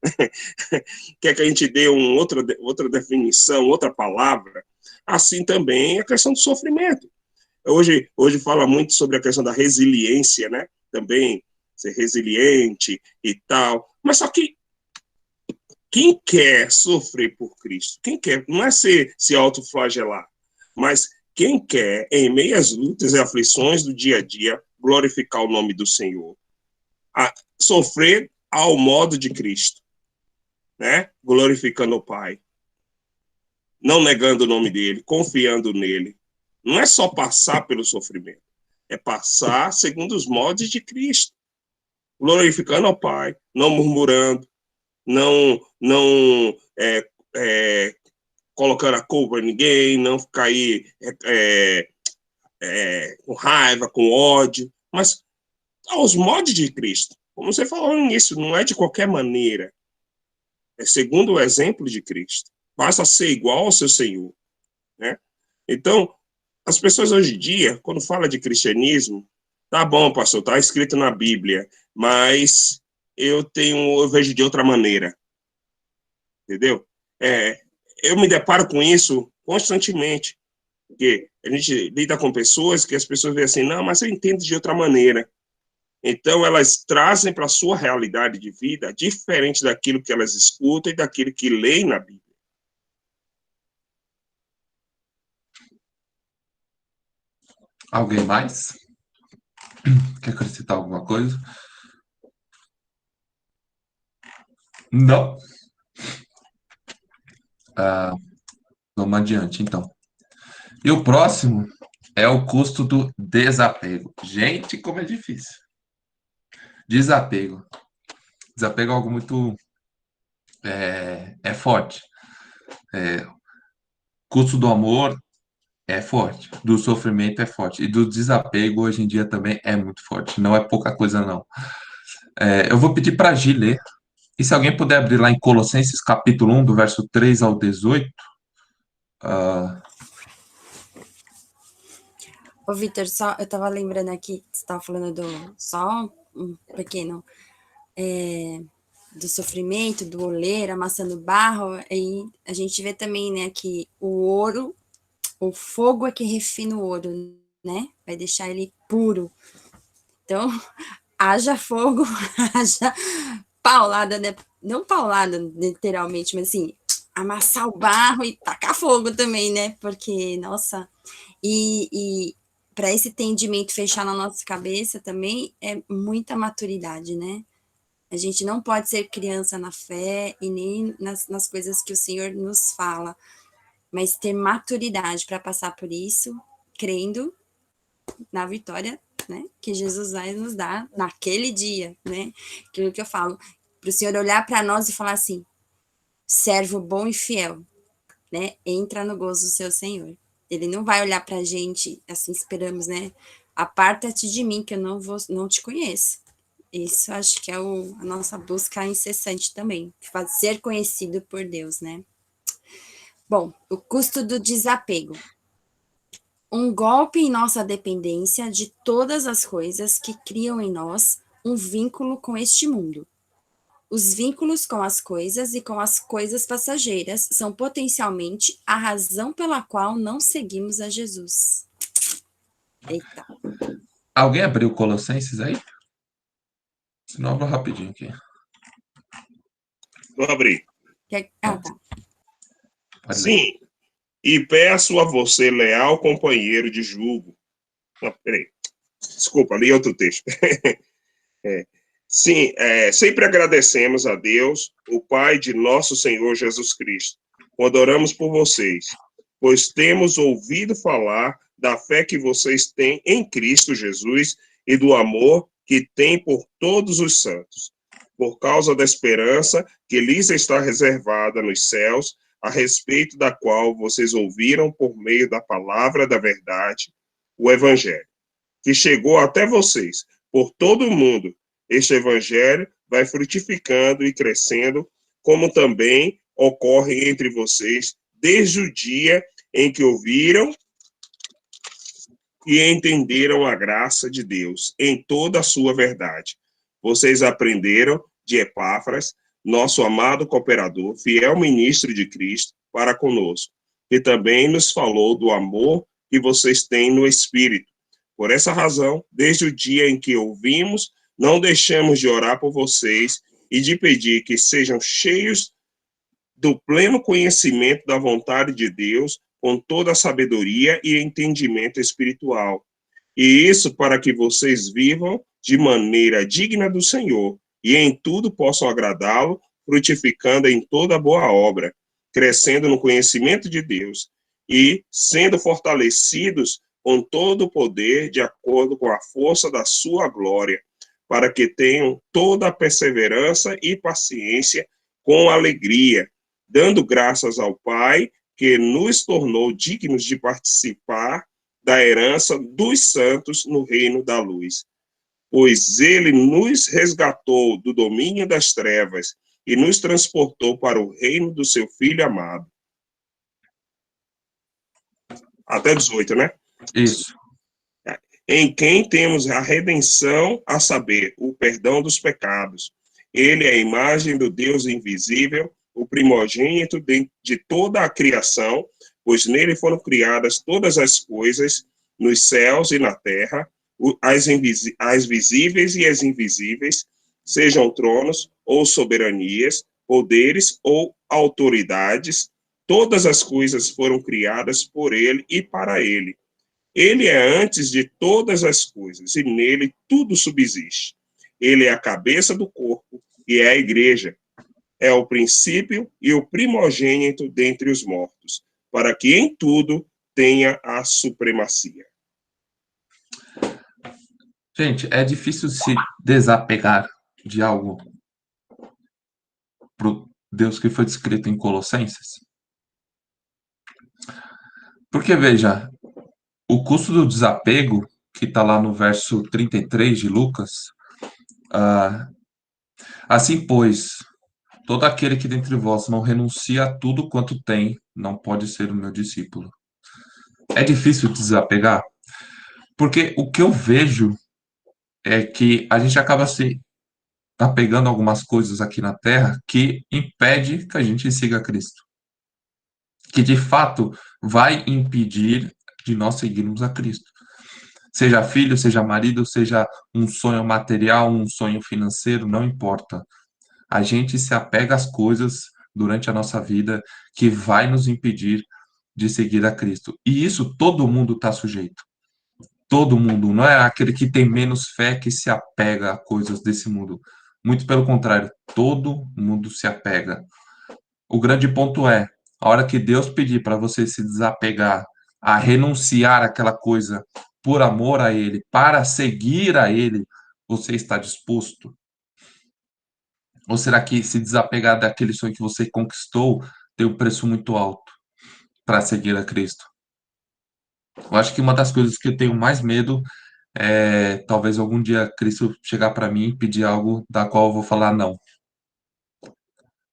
[SPEAKER 5] Quer que a gente dê outra definição, outra palavra? Assim também a questão do sofrimento. Hoje fala muito sobre a questão da resiliência, né? Também ser resiliente e tal. Mas só que quem quer sofrer por Cristo? Quem quer? Não é se autoflagelar, mas quem quer, em meio às lutas e aflições do dia a dia, glorificar o nome do Senhor, sofrer ao modo de Cristo, né? Glorificando o Pai, não negando o nome dele, confiando nele. Não é só passar pelo sofrimento, é passar segundo os modos de Cristo, glorificando ao Pai, não murmurando, não colocando a culpa em ninguém, não ficar aí com raiva, com ódio, mas aos modos de Cristo. Como você falou nisso, não é de qualquer maneira. É segundo o exemplo de Cristo. Basta ser igual ao seu Senhor, né? Então, as pessoas hoje em dia, quando fala de cristianismo, tá bom, pastor, tá escrito na Bíblia, mas eu vejo de outra maneira. Entendeu? Eu me deparo com isso constantemente, porque a gente lida com pessoas que as pessoas veem assim, não, mas eu entendo de outra maneira. Então, elas trazem para a sua realidade de vida diferente daquilo que elas escutam e daquilo que leem na Bíblia.
[SPEAKER 4] Alguém mais? Quer acrescentar alguma coisa? Não? Vamos adiante, então. E o próximo é o custo do desapego. Gente, como é difícil. Desapego. Desapego é algo muito forte. Custo do amor é forte, do sofrimento é forte, e do desapego hoje em dia também é muito forte, não é pouca coisa não. Eu vou pedir para a Gi ler, e se alguém puder abrir lá em Colossenses capítulo 1, do verso 3 ao 18.
[SPEAKER 3] Ô, Vitor, só eu estava lembrando aqui, você estava falando só um pequeno do sofrimento, do oleiro amassando barro, aí a gente vê também, né, que o fogo é que refina o ouro, né, vai deixar ele puro. Então, haja fogo, haja paulada, né? Não paulada literalmente, mas assim, amassar o barro e tacar fogo também, né, porque, nossa, e para esse entendimento fechar na nossa cabeça também é muita maturidade, né? A gente não pode ser criança na fé e nem nas coisas que o Senhor nos fala, mas ter maturidade para passar por isso, crendo na vitória, né, que Jesus vai nos dar naquele dia, né? Aquilo que eu falo, para o Senhor olhar para nós e falar assim, servo bom e fiel, né? Entra no gozo do seu Senhor. Ele não vai olhar para a gente, assim esperamos, né? Aparta-te de mim, que eu não te conheço. Isso acho que é a nossa busca incessante também, ser conhecido por Deus, né? Bom, o custo do desapego. Um golpe em nossa dependência de todas as coisas que criam em nós um vínculo com este mundo. Os vínculos com as coisas e com as coisas passageiras são potencialmente a razão pela qual não seguimos a Jesus. Eita.
[SPEAKER 4] Alguém abriu Colossenses aí? Senão eu abro rapidinho aqui.
[SPEAKER 5] Vou abrir.
[SPEAKER 3] Tá.
[SPEAKER 4] Pode ler.
[SPEAKER 5] Sim, e peço a você, leal companheiro de julgo. Não, peraí. Desculpa, li outro texto. Sim, sempre agradecemos a Deus, o Pai de nosso Senhor Jesus Cristo, quando oramos por vocês, pois temos ouvido falar da fé que vocês têm em Cristo Jesus e do amor que têm por todos os santos, por causa da esperança que lhes está reservada nos céus, a respeito da qual vocês ouviram por meio da palavra da verdade, o Evangelho, que chegou até vocês por todo o mundo. Este evangelho vai frutificando e crescendo, como também ocorre entre vocês desde o dia em que ouviram e entenderam a graça de Deus em toda a sua verdade. Vocês aprenderam de Epáfras, nosso amado cooperador, fiel ministro de Cristo, para conosco, que também nos falou do amor que vocês têm no Espírito. Por essa razão, desde o dia em que ouvimos, não deixamos de orar por vocês e de pedir que sejam cheios do pleno conhecimento da vontade de Deus, com toda a sabedoria e entendimento espiritual. E isso para que vocês vivam de maneira digna do Senhor e em tudo possam agradá-lo, frutificando em toda boa obra, crescendo no conhecimento de Deus e sendo fortalecidos com todo o poder de acordo com a força da sua glória, para que tenham toda a perseverança e paciência com alegria, dando graças ao Pai, que nos tornou dignos de participar da herança dos santos no reino da luz. Pois ele nos resgatou do domínio das trevas e nos transportou para o reino do seu Filho amado. Até 18, né?
[SPEAKER 4] Isso.
[SPEAKER 5] Em quem temos a redenção, a saber, o perdão dos pecados. Ele é a imagem do Deus invisível, o primogênito de toda a criação, pois nele foram criadas todas as coisas, nos céus e na terra, as visíveis e as invisíveis, sejam tronos ou soberanias, poderes ou autoridades, todas as coisas foram criadas por ele e para ele. Ele é antes de todas as coisas, e nele tudo subsiste. Ele é a cabeça do corpo, e é a igreja. É o princípio e o primogênito dentre os mortos, para que em tudo tenha a supremacia.
[SPEAKER 4] Gente, é difícil se desapegar de algo pro Deus que foi descrito em Colossenses. Porque, veja, o custo do desapego, que está lá no verso 33 de Lucas, assim, pois, todo aquele que dentre vós não renuncia a tudo quanto tem, não pode ser o meu discípulo. É difícil desapegar, porque o que eu vejo é que a gente acaba se apegando a algumas coisas aqui na Terra que impede que a gente siga Cristo. Que, de fato, vai impedir de nós seguirmos a Cristo. Seja filho, seja marido, seja um sonho material, um sonho financeiro, não importa. A gente se apega às coisas durante a nossa vida que vai nos impedir de seguir a Cristo. E isso todo mundo está sujeito. Todo mundo. Não é aquele que tem menos fé que se apega a coisas desse mundo. Muito pelo contrário, todo mundo se apega. O grande ponto é, a hora que Deus pedir para você se desapegar, a renunciar àquela coisa por amor a Ele, para seguir a Ele, você está disposto? Ou será que se desapegar daquele sonho que você conquistou tem um preço muito alto para seguir a Cristo? Eu acho que uma das coisas que eu tenho mais medo é talvez algum dia Cristo chegar para mim e pedir algo da qual eu vou falar não,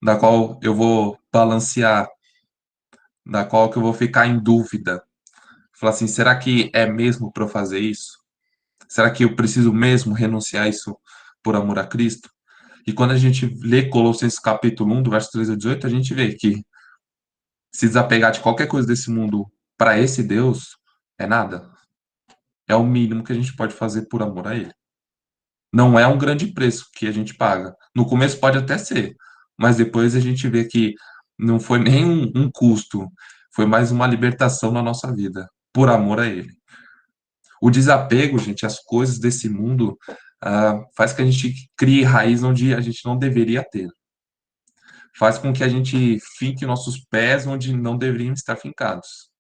[SPEAKER 4] da qual eu vou balancear, da qual que eu vou ficar em dúvida. Falar assim, será que é mesmo para eu fazer isso? Será que eu preciso mesmo renunciar a isso por amor a Cristo? E quando a gente lê Colossenses capítulo 1, do verso 13 a 18, a gente vê que se desapegar de qualquer coisa desse mundo para esse Deus é nada. É o mínimo que a gente pode fazer por amor a Ele. Não é um grande preço que a gente paga. No começo pode até ser, mas depois a gente vê que não foi nem um custo, foi mais uma libertação na nossa vida, por amor a Ele. O desapego, gente, às coisas desse mundo, faz que a gente crie raiz onde a gente não deveria ter. Faz com que a gente finque nossos pés onde não deveriam estar fincados.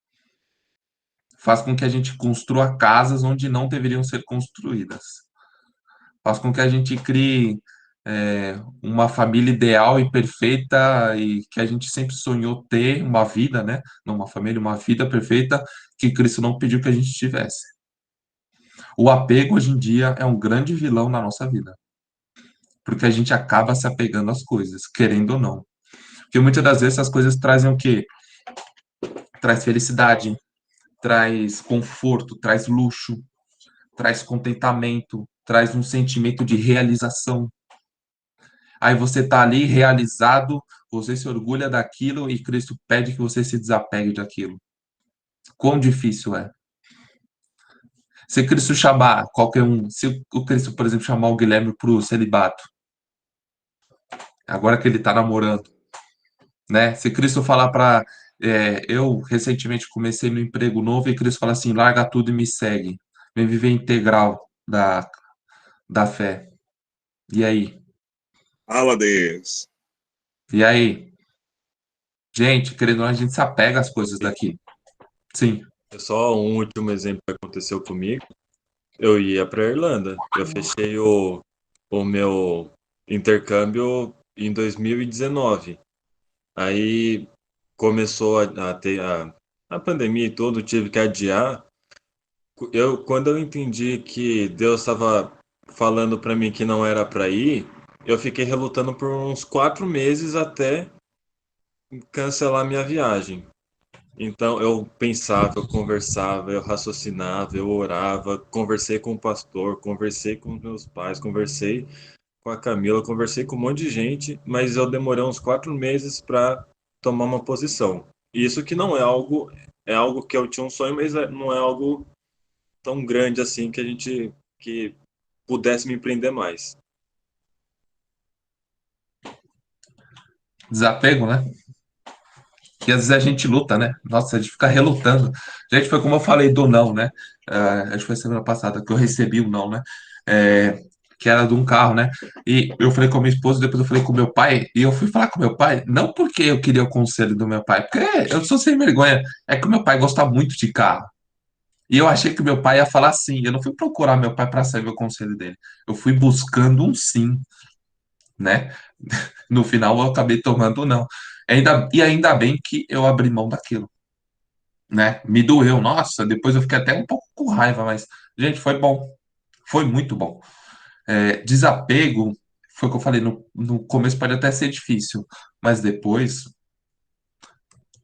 [SPEAKER 4] Faz com que a gente construa casas onde não deveriam ser construídas. Faz com que a gente crie uma família ideal e perfeita e que a gente sempre sonhou ter uma vida, né? Não uma família, uma vida perfeita que Cristo não pediu que a gente tivesse. O apego hoje em dia é um grande vilão na nossa vida, porque a gente acaba se apegando às coisas, querendo ou não. Porque muitas das vezes as coisas trazem o quê? Traz felicidade, traz conforto, traz luxo, traz contentamento, traz um sentimento de realização. Aí você tá ali realizado, você se orgulha daquilo e Cristo pede que você se desapegue daquilo. Quão difícil é. Se Cristo chamar qualquer um, se o Cristo, por exemplo, chamar o Guilherme para o celibato, agora que ele está namorando, né? Se Cristo falar para eu recentemente comecei no emprego novo e Cristo fala assim, larga tudo e me segue, vem viver integral da fé. E aí?
[SPEAKER 5] Fala, Deus.
[SPEAKER 4] E aí? Gente, querendo ou não, a gente se apega às coisas daqui. Sim.
[SPEAKER 8] Só um último exemplo que aconteceu comigo. Eu ia para Irlanda. Eu fechei o meu intercâmbio em 2019. Aí começou a ter a pandemia e tudo, tive que adiar. Quando eu entendi que Deus estava falando para mim que não era para ir, eu fiquei relutando por uns 4 meses até cancelar minha viagem. Então eu pensava, eu conversava, eu raciocinava, eu orava, conversei com o pastor, conversei com meus pais, conversei com a Camila, conversei com um monte de gente, mas eu demorei uns 4 meses para tomar uma posição. Isso que não é algo que eu tinha um sonho, mas não é algo tão grande assim que pudesse me empreender mais.
[SPEAKER 4] Desapego, né? E às vezes a gente luta, né? Nossa, a gente fica relutando. Gente, foi como eu falei do não, né? Acho que foi semana passada que eu recebi o não, né? Que era de um carro, né? E eu falei com a minha esposa, depois eu falei com o meu pai, e eu fui falar com o meu pai, não porque eu queria o conselho do meu pai, porque eu sou sem vergonha, é que o meu pai gosta muito de carro. E eu achei que o meu pai ia falar sim. Eu não fui procurar meu pai para saber o conselho dele. Eu fui buscando um sim, né? No final eu acabei tomando um não. Ainda bem que eu abri mão daquilo, né? Me doeu, nossa, depois eu fiquei até um pouco com raiva, mas, gente, foi bom. Foi muito bom. Desapego, foi o que eu falei, no começo pode até ser difícil, mas depois,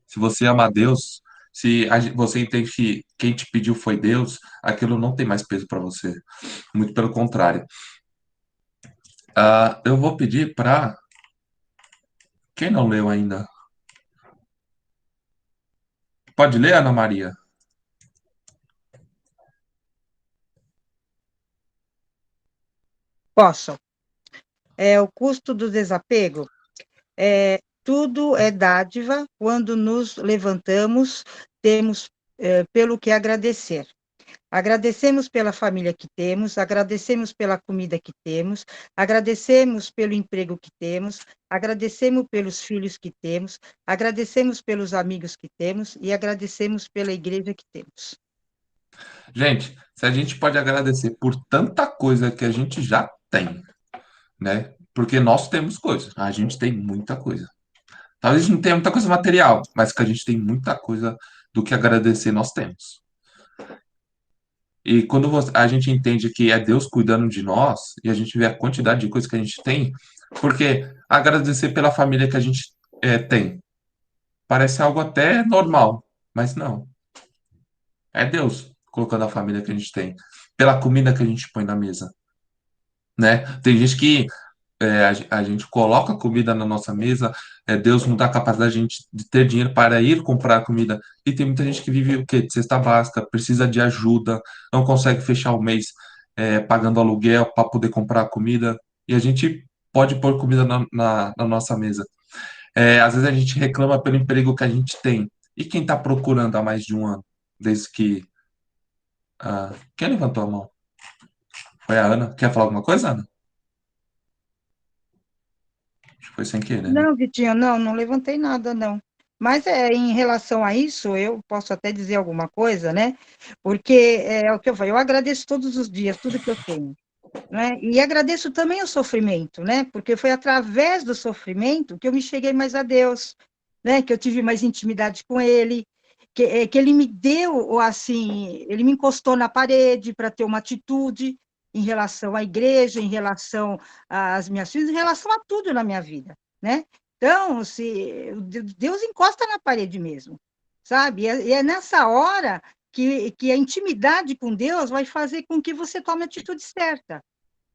[SPEAKER 4] se você ama a Deus, se você entende que quem te pediu foi Deus, aquilo não tem mais peso para você. Muito pelo contrário. Eu vou pedir para quem não leu ainda. Pode ler, Ana Maria?
[SPEAKER 10] Posso. O custo do desapego. Tudo é dádiva quando nos levantamos, temos pelo que agradecer. Agradecemos pela família que temos, agradecemos pela comida que temos, agradecemos pelo emprego que temos, agradecemos pelos filhos que temos, agradecemos pelos amigos que temos e agradecemos pela igreja que temos.
[SPEAKER 4] Gente, se a gente pode agradecer por tanta coisa que a gente já tem, né? Porque nós temos coisa, a gente tem muita coisa. Talvez a gente não tenha muita coisa material, mas que a gente tem muita coisa do que agradecer, nós temos. E quando a gente entende que é Deus cuidando de nós, e a gente vê a quantidade de coisas que a gente tem, porque agradecer pela família que a gente tem parece algo até normal, mas não. É Deus colocando a família que a gente tem, pela comida que a gente põe na mesa, né? Tem gente que a gente coloca comida na nossa mesa, Deus não dá a capacidade de gente de ter dinheiro para ir comprar comida. E tem muita gente que vive o quê? De cesta básica, precisa de ajuda, não consegue fechar o mês pagando aluguel para poder comprar comida. E a gente pode pôr comida na nossa mesa. Às vezes a gente reclama pelo emprego que a gente tem. E quem está procurando há mais de um ano? Desde que. Quem levantou a mão? Foi a Ana. Quer falar alguma coisa, Ana? Acho que foi sem querer, né?
[SPEAKER 10] Não, Vitinho, não levantei nada, não. Mas em relação a isso, eu posso até dizer alguma coisa, né? Porque é o que eu falo, eu agradeço todos os dias, tudo que eu tenho, né? E agradeço também o sofrimento, né? Porque foi através do sofrimento que eu me cheguei mais a Deus, né? Que eu tive mais intimidade com Ele, que Ele me deu, ou assim, Ele me encostou na parede para ter uma atitude em relação à igreja, em relação às minhas filhas, em relação a tudo na minha vida, né? Então, se Deus encosta na parede mesmo, sabe? E é nessa hora que a intimidade com Deus vai fazer com que você tome a atitude certa,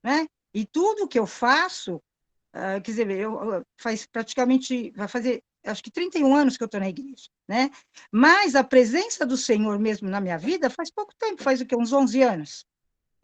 [SPEAKER 10] né? E tudo que eu faço, quer dizer, faz praticamente, vai fazer, acho que 31 anos que eu estou na igreja, né? Mas a presença do Senhor mesmo na minha vida faz pouco tempo, faz o quê? Uns 11 anos,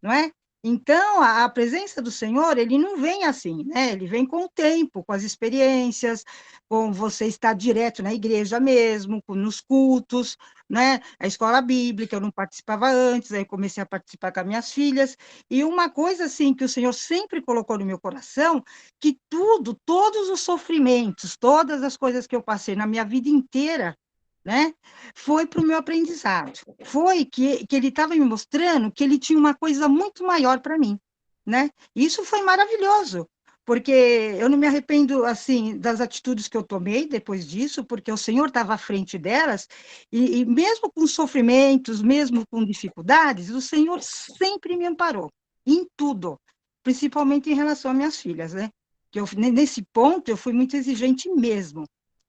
[SPEAKER 10] não é? Então, a presença do Senhor, ele não vem assim, né? Ele vem com o tempo, com as experiências, com você estar direto na igreja mesmo, nos cultos, né? A escola bíblica, eu não participava antes, aí comecei a participar com as minhas filhas, e uma coisa, assim, que o Senhor sempre colocou no meu coração, que todos os sofrimentos, todas as coisas que eu passei na minha vida inteira, né? Foi para o meu aprendizado. Foi que ele estava me mostrando que ele tinha uma coisa muito maior para mim, né? E isso foi maravilhoso, porque eu não me arrependo, assim, das atitudes que eu tomei depois disso, porque o Senhor estava à frente delas, e mesmo com sofrimentos, mesmo com dificuldades, o Senhor sempre me amparou, em tudo, principalmente em relação às minhas filhas, né? Que nesse ponto, eu fui muito exigente mesmo,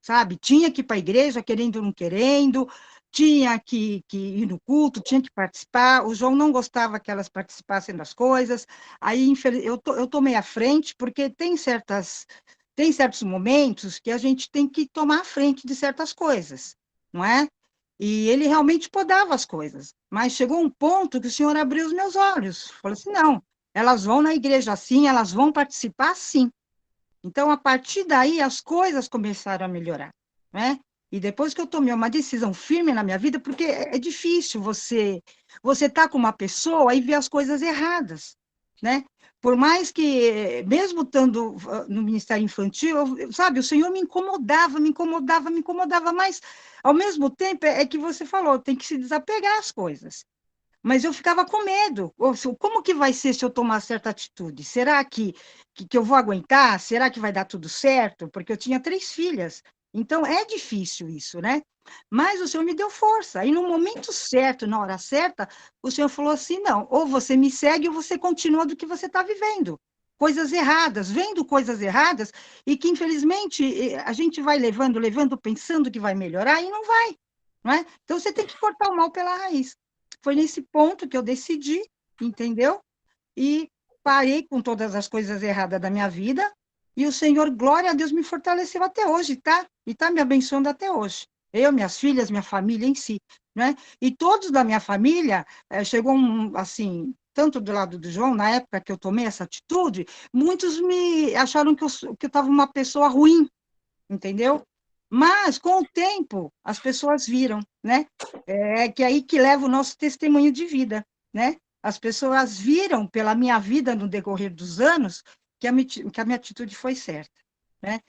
[SPEAKER 10] sabe? Tinha que ir para a igreja, querendo ou não querendo, tinha que ir no culto, tinha que participar. O João não gostava que elas participassem das coisas. Aí, eu tomei a frente, porque tem certos momentos que a gente tem que tomar a frente de certas coisas, não é? E ele realmente podava as coisas. Mas chegou um ponto que o Senhor abriu os meus olhos. Falou assim: não, elas vão na igreja assim, elas vão participar sim. Então, a partir daí, as coisas começaram a melhorar, né? E depois que eu tomei uma decisão firme na minha vida, porque é difícil você tá com uma pessoa e ver as coisas erradas, né? Por mais que, mesmo estando no Ministério Infantil, sabe, o Senhor me incomodava, me incomodava, me incomodava, mas, ao mesmo tempo, é que você falou, tem que se desapegar às coisas. Mas eu ficava com medo. Como que vai ser se eu tomar certa atitude? Será que eu vou aguentar? Será que vai dar tudo certo? Porque eu tinha 3 filhas. Então, é difícil isso, né? Mas o Senhor me deu força. E no momento certo, na hora certa, o Senhor falou assim: não, ou você me segue ou você continua do que você está vivendo. Coisas erradas, vendo coisas erradas, e que, infelizmente, a gente vai levando, levando, pensando que vai melhorar, e não vai. Não é? Então, você tem que cortar o mal pela raiz. Foi nesse ponto que eu decidi, entendeu? E parei com todas as coisas erradas da minha vida, e o Senhor, glória a Deus, me fortaleceu até hoje, tá? E está me abençoando até hoje. Eu, minhas filhas, minha família em si, né? E todos da minha família, chegou assim, tanto do lado do João, na época que eu tomei essa atitude, muitos me acharam que eu estava uma pessoa ruim, entendeu? Mas, com o tempo, as pessoas viram, né? É que aí que leva o nosso testemunho de vida, né? As pessoas viram pela minha vida no decorrer dos anos que a minha atitude foi certa, né?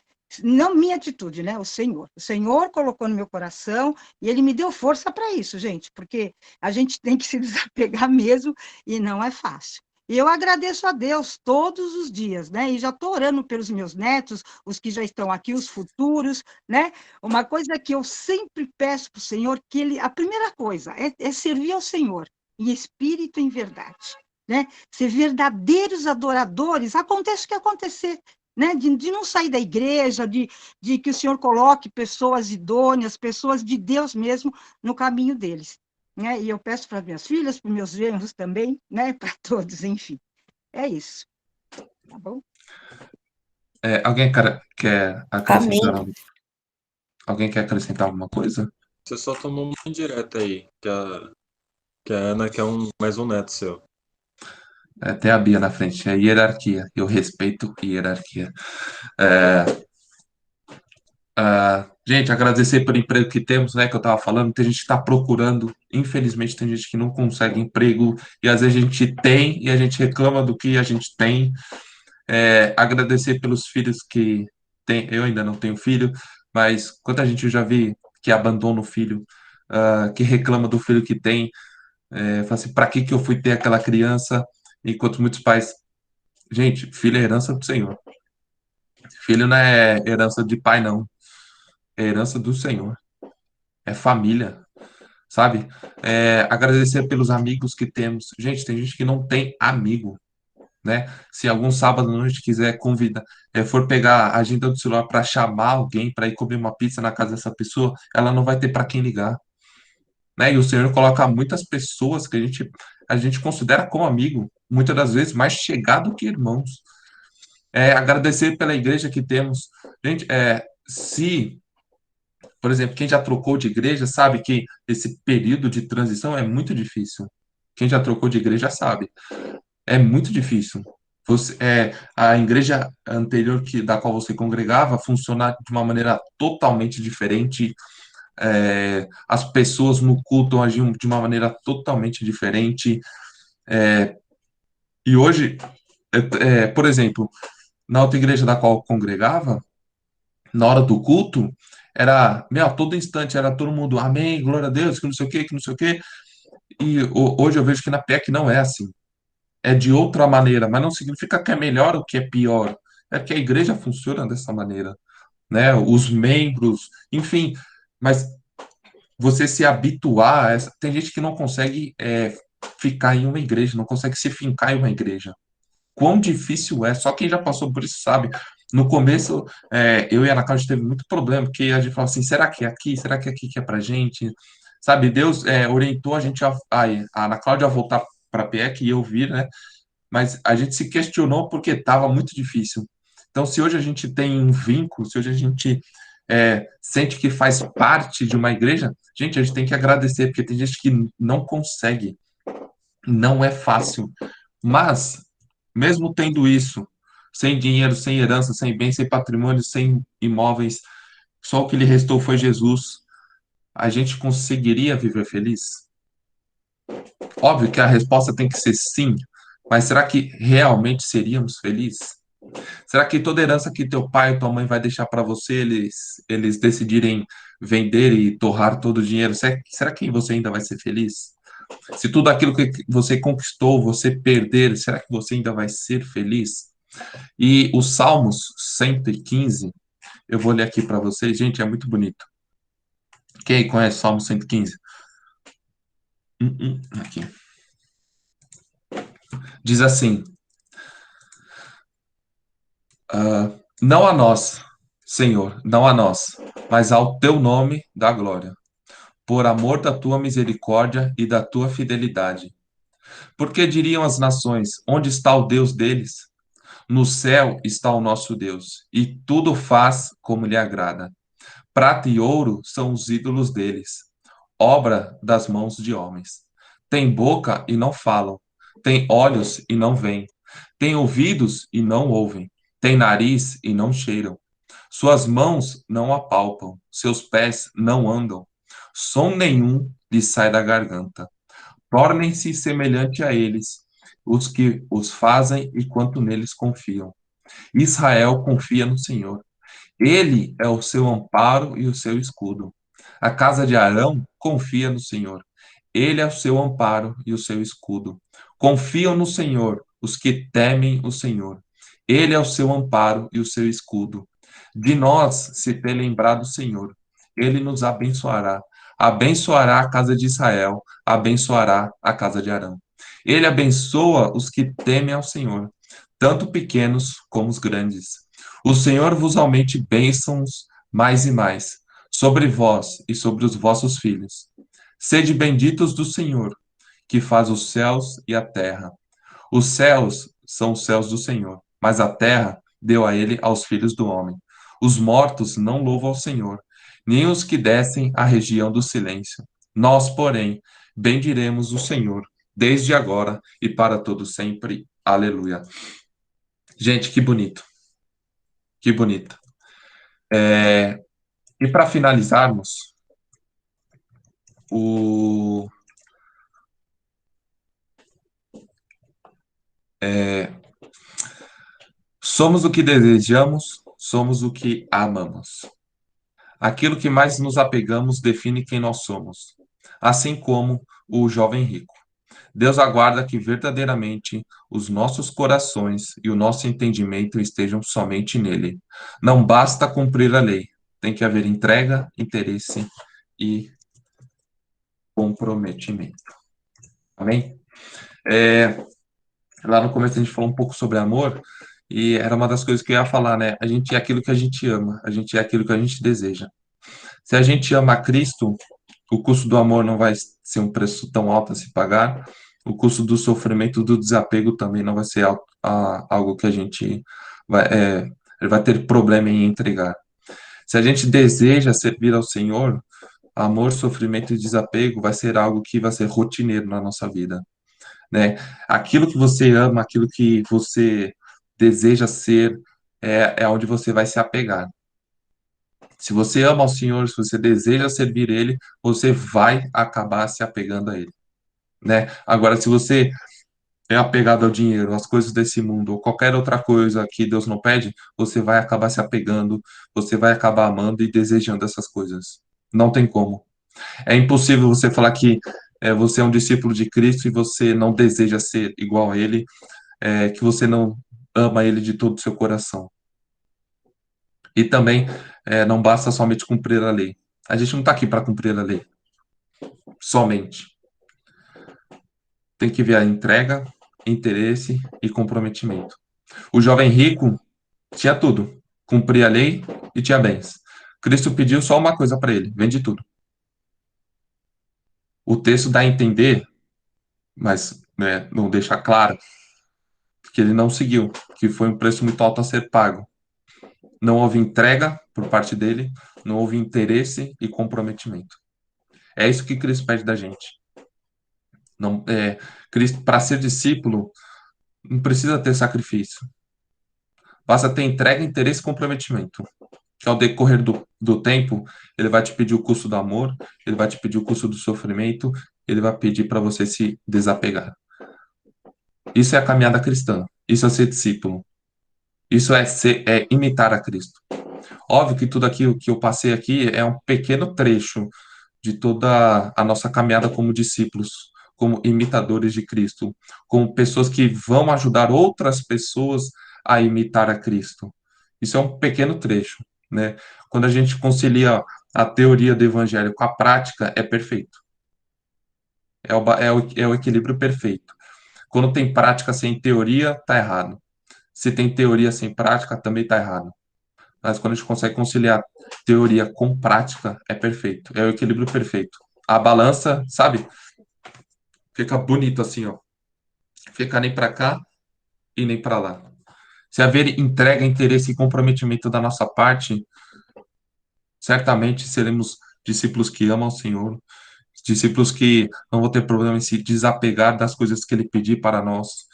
[SPEAKER 10] Não minha atitude, né? O Senhor. O Senhor colocou no meu coração e Ele me deu força para isso, gente, porque a gente tem que se desapegar mesmo e não é fácil. E eu agradeço a Deus todos os dias, né? E já estou orando pelos meus netos, os que já estão aqui, os futuros, né? Uma coisa que eu sempre peço para o Senhor, que Ele, a primeira coisa é servir ao Senhor, em espírito e em verdade, né? Ser verdadeiros adoradores, aconteça o que acontecer, né? De não sair da igreja, de que o Senhor coloque pessoas idôneas, pessoas de Deus mesmo, no caminho deles. né? E eu peço para minhas filhas, para meus genros também, né? Para todos, enfim. É isso. Tá bom?
[SPEAKER 4] Alguém quer acrescentar
[SPEAKER 2] Amém.
[SPEAKER 4] algo? Alguém quer acrescentar alguma coisa?
[SPEAKER 8] Você só tomou uma indireta aí, que a Ana quer mais um neto seu.
[SPEAKER 4] Tem a Bia na frente, é hierarquia. Eu respeito hierarquia. É, gente, agradecer pelo emprego que temos, né? Que eu estava falando. Tem gente que está procurando. Infelizmente, tem gente que não consegue emprego. E às vezes a gente tem e a gente reclama do que a gente tem. Agradecer pelos filhos que tem. Eu ainda não tenho filho, mas quanta gente eu já vi que abandona o filho, que reclama do filho que tem. Fala assim, para que eu fui ter aquela criança? Enquanto muitos pais. Gente, filho é herança do Senhor. Filho não é herança de pai, não. É herança do Senhor. É família, sabe? Agradecer pelos amigos que temos. Gente, tem gente que não tem amigo, né? Se algum sábado à noite quiser convidar, for pegar a agenda do celular para chamar alguém para ir comer uma pizza na casa dessa pessoa, ela não vai ter para quem ligar, né? E o Senhor coloca muitas pessoas que a gente considera como amigo, muitas das vezes mais chegado que irmãos. Agradecer pela igreja que temos. Gente, se, por exemplo, quem já trocou de igreja sabe que esse período de transição é muito difícil. Quem já trocou de igreja sabe. É muito difícil. A igreja anterior da qual você congregava funciona de uma maneira totalmente diferente. As pessoas no culto agiam de uma maneira totalmente diferente. E hoje, por exemplo, na outra igreja da qual eu congregava, na hora do culto, era, meu, a todo instante, era todo mundo, amém, glória a Deus, que não sei o quê, que não sei o quê. E hoje eu vejo que na PEC não é assim. É de outra maneira, mas não significa que é melhor ou que é pior. É que a igreja funciona dessa maneira, né? Os membros, enfim. Mas você se habituar, tem gente que não consegue ficar em uma igreja, não consegue se fincar em uma igreja. Quão difícil é, só quem já passou por isso sabe. No começo, eu e a Ana Cláudia teve muito problema, porque a gente falava assim, será que é aqui? Será que é aqui que é pra gente? Sabe, Deus orientou a gente, a Ana Cláudia a voltar para a PEC e eu vir, né? Mas a gente se questionou porque estava muito difícil. Então, se hoje a gente tem um vínculo, se hoje a gente sente que faz parte de uma igreja, gente, a gente tem que agradecer, porque tem gente que não consegue, não é fácil. Mas, mesmo tendo isso, sem dinheiro, sem herança, sem bens, sem patrimônio, sem imóveis, só o que lhe restou foi Jesus, a gente conseguiria viver feliz? Óbvio que a resposta tem que ser sim, mas será que realmente seríamos felizes? Será que toda herança que teu pai e tua mãe vai deixar para você, eles decidirem vender e torrar todo o dinheiro, será que você ainda vai ser feliz? Se tudo aquilo que você conquistou, você perder, será que você ainda vai ser feliz? E o Salmos 115, eu vou ler aqui para vocês, gente, é muito bonito. Quem conhece o Salmo 115? Aqui. Diz assim: não a nós, Senhor, não a nós, mas ao teu nome dá glória, por amor da tua misericórdia e da tua fidelidade. Porque diriam as nações: onde está o Deus deles? No céu está o nosso Deus, e tudo faz como lhe agrada. Prata e ouro são os ídolos deles, obra das mãos de homens. Tem boca e não falam, tem olhos e não veem, tem ouvidos e não ouvem, tem nariz e não cheiram. Suas mãos não apalpam, seus pés não andam, som nenhum lhes sai da garganta. Tornem-se semelhante a eles, os que os fazem e quanto neles confiam. Israel confia no Senhor. Ele é o seu amparo e o seu escudo. A casa de Arão confia no Senhor. Ele é o seu amparo e o seu escudo. Confiam no Senhor os que temem o Senhor. Ele é o seu amparo e o seu escudo. De nós se tem lembrado o Senhor. Ele nos abençoará. Abençoará a casa de Israel. Abençoará a casa de Arão. Ele abençoa os que temem ao Senhor, tanto pequenos como os grandes. O Senhor vos aumente bênçãos mais e mais, sobre vós e sobre os vossos filhos. Sede benditos do Senhor, que faz os céus e a terra. Os céus são os céus do Senhor, mas a terra deu a ele aos filhos do homem. Os mortos não louvam ao Senhor, nem os que descem à região do silêncio. Nós, porém, bendiremos o Senhor, desde agora e para todo sempre. Aleluia. Gente, que bonito. Que bonito. E para finalizarmos, somos o que desejamos, somos o que amamos. Aquilo que mais nos apegamos define quem nós somos, assim como o jovem rico. Deus aguarda que verdadeiramente os nossos corações e o nosso entendimento estejam somente nele. Não basta cumprir a lei, tem que haver entrega, interesse e comprometimento. Amém? Lá no começo a gente falou um pouco sobre amor, e era uma das coisas que eu ia falar, né? A gente é aquilo que a gente ama, a gente é aquilo que a gente deseja. Se a gente ama a Cristo, o custo do amor não vai ser um preço tão alto a se pagar, o custo do sofrimento, do desapego também não vai ser algo que a gente vai ter problema em entregar. Se a gente deseja servir ao Senhor, amor, sofrimento e desapego vai ser algo que vai ser rotineiro na nossa vida, né? Aquilo que você ama, aquilo que você deseja ser, é onde você vai se apegar. Se você ama ao Senhor, se você deseja servir Ele, você vai acabar se apegando a Ele, né? Agora, se você é apegado ao dinheiro, às coisas desse mundo, ou qualquer outra coisa que Deus não pede, você vai acabar se apegando, você vai acabar amando e desejando essas coisas. Não tem como. É impossível você falar que você é um discípulo de Cristo e você não deseja ser igual a Ele, que você não ama Ele de todo o seu coração. E também não basta somente cumprir a lei. A gente não está aqui para cumprir a lei. Somente. Tem que ver a entrega, interesse e comprometimento. O jovem rico tinha tudo. Cumpria a lei e tinha bens. Cristo pediu só uma coisa para ele: vende tudo. O texto dá a entender, mas não deixa claro, que ele não seguiu, que foi um preço muito alto a ser pago. Não houve entrega por parte dele, não houve interesse e comprometimento. É isso que Cristo pede da gente. Cristo, para ser discípulo, não precisa ter sacrifício. Basta ter entrega, interesse e comprometimento. Que ao decorrer do tempo, ele vai te pedir o custo do amor, ele vai te pedir o custo do sofrimento, ele vai pedir para você se desapegar. Isso é a caminhada cristã. Isso é ser discípulo. Isso é imitar a Cristo. Óbvio que tudo aquilo que eu passei aqui é um pequeno trecho de toda a nossa caminhada como discípulos, como imitadores de Cristo, como pessoas que vão ajudar outras pessoas a imitar a Cristo. Isso é um pequeno trecho, né? Quando a gente concilia a teoria do evangelho com a prática, é perfeito. É o equilíbrio perfeito. Quando tem prática sem teoria, tá errado. Se tem teoria sem prática, também tá errado. Mas quando a gente consegue conciliar teoria com prática, é perfeito. É o equilíbrio perfeito. A balança, sabe? Fica bonito assim, ó. Fica nem para cá e nem para lá. Se haver entrega, interesse e comprometimento da nossa parte, certamente seremos discípulos que amam o Senhor, discípulos que não vão ter problema em se desapegar das coisas que Ele pedir para nós,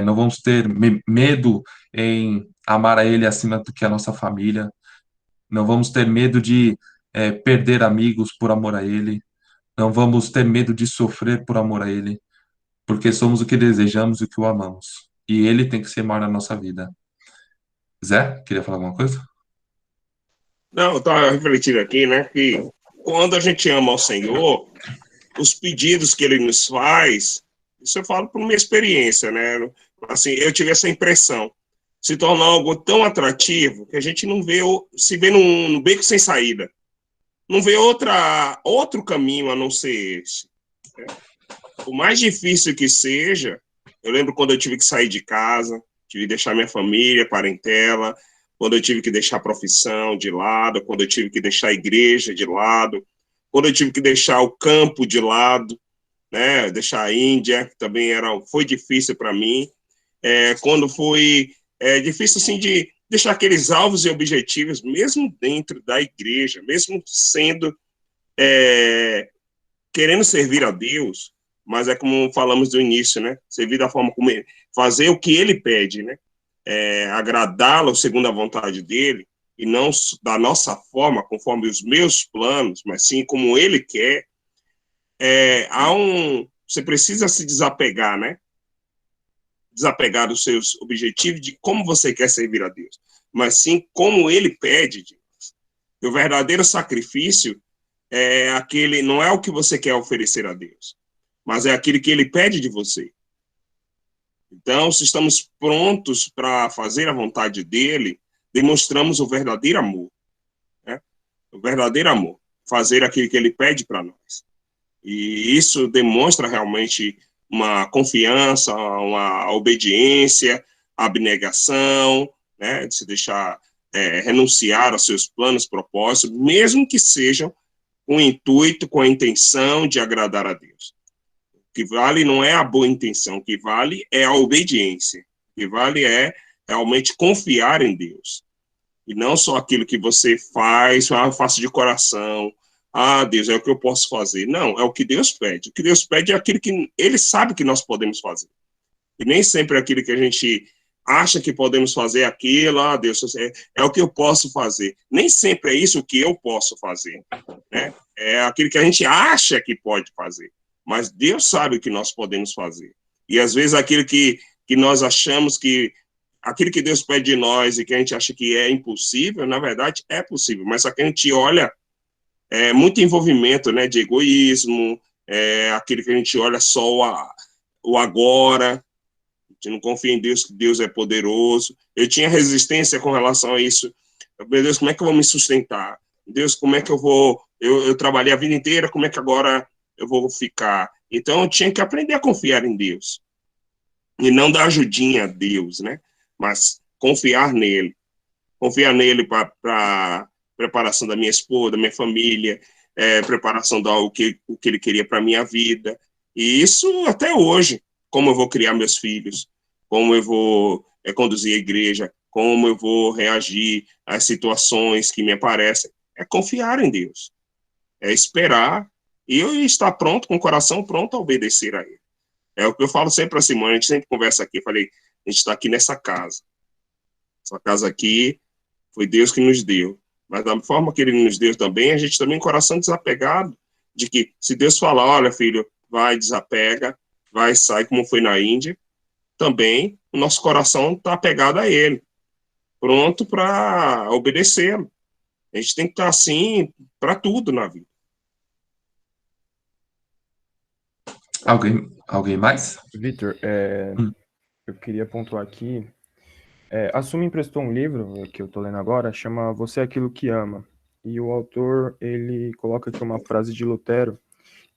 [SPEAKER 4] não vamos ter medo em amar a Ele acima do que a nossa família, não vamos ter medo de perder amigos por amor a Ele, não vamos ter medo de sofrer por amor a Ele, porque somos o que desejamos e o que o amamos. E Ele tem que ser maior na nossa vida. Zé, queria falar alguma coisa?
[SPEAKER 5] Não, eu estava refletindo aqui, né, que quando a gente ama ao Senhor, os pedidos que Ele nos faz, isso eu falo por minha experiência, né, assim, eu tive essa impressão, se torna algo tão atrativo que a gente não vê, se vê num beco sem saída, não vê outro caminho a não ser esse. Né? O mais difícil que seja, eu lembro quando eu tive que sair de casa, tive que deixar minha família, parentela, quando eu tive que deixar a profissão de lado, quando eu tive que deixar a igreja de lado, quando eu tive que deixar o campo de lado, né, deixar a Índia, que também foi difícil para mim, quando foi difícil assim de deixar aqueles alvos e objetivos, mesmo dentro da igreja, mesmo sendo querendo servir a Deus, mas é como falamos do início, né? Servir da forma como fazer o que Ele pede, né? Agradá-lo segundo a vontade dele e não da nossa forma, conforme os meus planos, mas sim como Ele quer. Você precisa se desapegar, né? Desapegar dos seus objetivos de como você quer servir a Deus, mas sim como Ele pede de nós. E o verdadeiro sacrifício não é o que você quer oferecer a Deus, mas é aquilo que Ele pede de você. Então, se estamos prontos para fazer a vontade dEle, demonstramos o verdadeiro amor, né? O verdadeiro amor, fazer aquilo que Ele pede para nós. E isso demonstra realmente uma confiança, uma obediência, abnegação, né? De se deixar renunciar aos seus planos, propósitos, mesmo que sejam com o intuito, com a intenção de agradar a Deus. O que vale não é a boa intenção, o que vale é a obediência. O que vale é realmente confiar em Deus. E não só aquilo que você faz, eu faço de coração, Deus, é o que eu posso fazer. Não, é o que Deus pede. O que Deus pede é aquilo que Ele sabe que nós podemos fazer. E nem sempre é aquilo que a gente acha que podemos fazer aquilo, Deus, é o que eu posso fazer. Nem sempre é isso que eu posso fazer, né? É aquilo que a gente acha que pode fazer. Mas Deus sabe o que nós podemos fazer. E às vezes aquilo que nós achamos que, aquilo que Deus pede de nós e que a gente acha que é impossível, na verdade é possível. Mas só que a gente olha muito envolvimento, né, de egoísmo, aquilo que a gente olha só o agora, a gente não confia em Deus, que Deus é poderoso. Eu tinha resistência com relação a isso. Meu Deus, como é que eu vou me sustentar? Deus, como é que eu vou... Eu trabalhei a vida inteira, como é que agora eu vou ficar? Então, eu tinha que aprender a confiar em Deus. E não dar ajudinha a Deus, né? Mas confiar nele. Confiar nele para preparação da minha esposa, da minha família, preparação do que ele queria para a minha vida. E isso até hoje. Como eu vou criar meus filhos, como eu vou conduzir a igreja, como eu vou reagir às situações que me aparecem. É confiar em Deus, é esperar e eu estar pronto, com o coração pronto a obedecer a Ele. É o que eu falo sempre para a Simone, a gente sempre conversa aqui, falei, a gente está aqui nessa casa. Essa casa aqui foi Deus que nos deu, mas da forma que Ele nos deu também, a gente também com o coração desapegado, de que se Deus falar, olha filho, vai, desapega, vai, sai, como foi na Índia, também o nosso coração está apegado a Ele, pronto para obedecê-lo. A gente tem que estar assim para tudo na vida.
[SPEAKER 4] Alguém mais?
[SPEAKER 1] Vitor, eu queria pontuar aqui. A Suma emprestou um livro que eu estou lendo agora, chama Você é Aquilo que Ama. E o autor, ele coloca aqui uma frase de Lutero,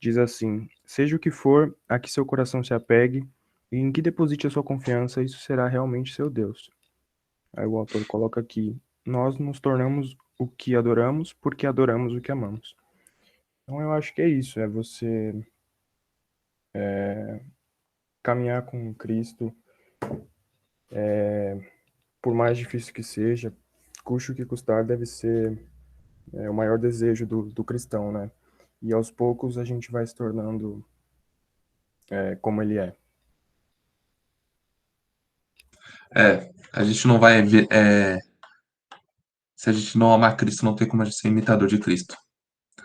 [SPEAKER 1] diz assim: seja o que for, a que seu coração se apegue, e em que deposite a sua confiança, isso será realmente seu Deus. Aí o autor coloca aqui: nós nos tornamos o que adoramos, porque adoramos o que amamos. Então eu acho que é isso, é você caminhar com Cristo, por mais difícil que seja, custe o que custar, deve ser o maior desejo do cristão, né? E aos poucos a gente vai se tornando como ele é.
[SPEAKER 4] A gente não vai ver. Se a gente não amar Cristo, não tem como a gente ser imitador de Cristo.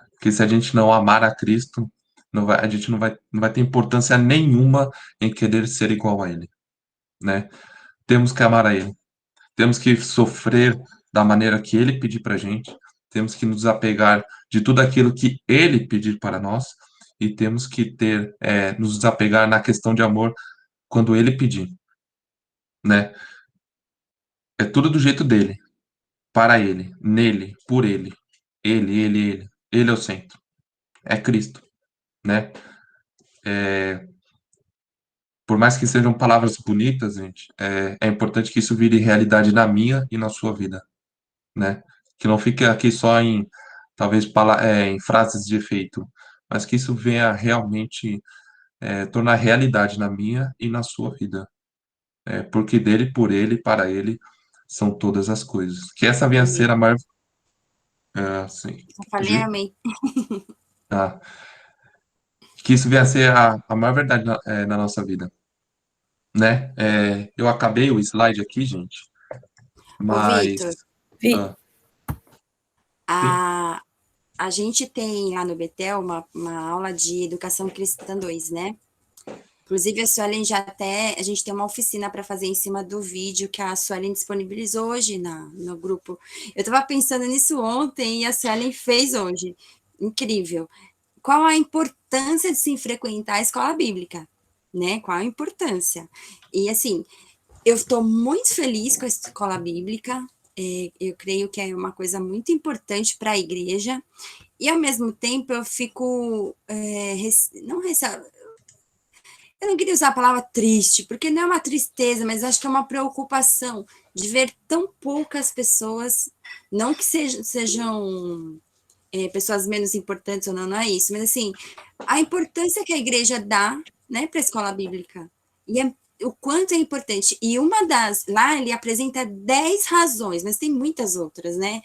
[SPEAKER 4] Porque se a gente não amar a Cristo, a gente não vai ter importância nenhuma em querer ser igual a Ele, né? Temos que amar a Ele. Temos que sofrer da maneira que Ele pedir para a gente. Temos que nos apegar de tudo aquilo que Ele pedir para nós. E temos que nos desapegar na questão de amor quando Ele pedir, né? É tudo do jeito dele, para Ele, nele, por Ele. Ele. Ele é o centro. É Cristo, né? Por mais que sejam palavras bonitas, gente, é importante que isso vire realidade na minha e na sua vida, né? Que não fique aqui só em talvez em frases de efeito, mas que isso venha realmente tornar realidade na minha e na sua vida. Porque dele, por ele, para ele são todas as coisas. Que essa venha a ser a maior. Sim.
[SPEAKER 3] Eu falei
[SPEAKER 4] Gi?
[SPEAKER 3] amém.
[SPEAKER 4] Ah, que isso venha a ser a maior verdade na nossa vida, né? Eu acabei o slide aqui, gente,
[SPEAKER 3] Ô,
[SPEAKER 4] mas.
[SPEAKER 3] Vitor,
[SPEAKER 2] Vi,
[SPEAKER 4] ah, sim?
[SPEAKER 3] a, a gente tem lá no Betel uma aula de Educação Cristã 2, né? Inclusive, a Suelen a gente tem uma oficina para fazer em cima do vídeo que a Suelen disponibilizou hoje no grupo. Eu estava pensando nisso ontem e a Suelen fez hoje. Incrível. Qual a importância de se frequentar a escola bíblica, né? Qual a importância? E, assim, eu estou muito feliz com a escola bíblica, eu creio que é uma coisa muito importante para a igreja, e, ao mesmo tempo, eu fico, eu não queria usar a palavra triste, porque não é uma tristeza, mas acho que é uma preocupação de ver tão poucas pessoas, não que sejam pessoas menos importantes ou não, não é isso, mas assim, a importância que a igreja dá, né, para a escola bíblica, e o quanto é importante, e lá ele apresenta 10 razões, mas tem muitas outras, né,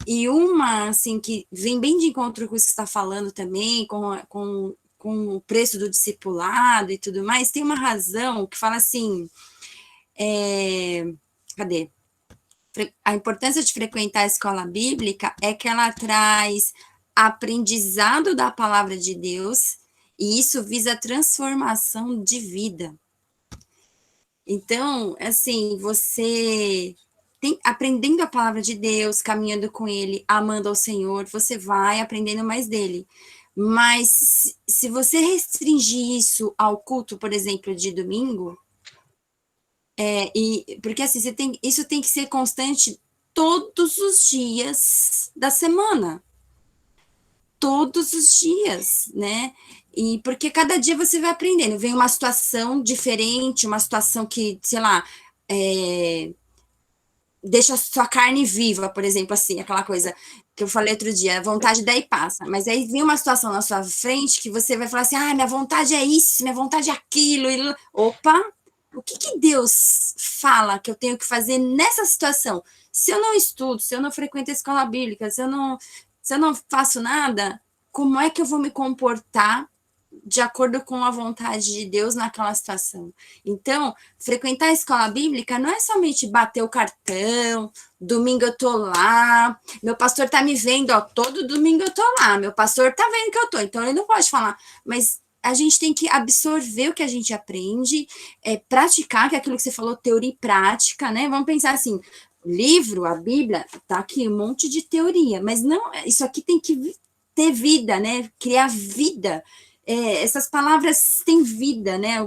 [SPEAKER 3] e uma, assim, que vem bem de encontro com isso que você está falando também, com o preço do discipulado e tudo mais, tem uma razão que fala assim, cadê? A importância de frequentar a escola bíblica é que ela traz aprendizado da palavra de Deus, e isso visa a transformação de vida. Então, assim, você aprendendo a palavra de Deus, caminhando com ele, amando ao Senhor, você vai aprendendo mais dele. Mas se você restringir isso ao culto, por exemplo, de domingo, porque assim, isso tem que ser constante todos os dias da semana. Todos os dias, né? E porque cada dia você vai aprendendo. Vem uma situação diferente, uma situação que, sei lá, deixa a sua carne viva, por exemplo, assim, aquela coisa que eu falei outro dia, a vontade daí passa, mas aí vem uma situação na sua frente que você vai falar assim, minha vontade é isso, minha vontade é aquilo, e, opa, o que Deus fala que eu tenho que fazer nessa situação? Se eu não estudo, se eu não frequento a escola bíblica, se eu não faço nada, como é que eu vou me comportar de acordo com a vontade de Deus naquela situação? Então, frequentar a escola bíblica não é somente bater o cartão, domingo eu tô lá, meu pastor tá me vendo, todo domingo eu tô lá, meu pastor tá vendo que eu tô, então ele não pode falar, mas a gente tem que absorver o que a gente aprende, praticar, que é aquilo que você falou, teoria e prática, né? Vamos pensar assim, livro, a Bíblia, tá aqui um monte de teoria, mas não, isso aqui tem que ter vida, né? Criar vida. Essas palavras têm vida, né?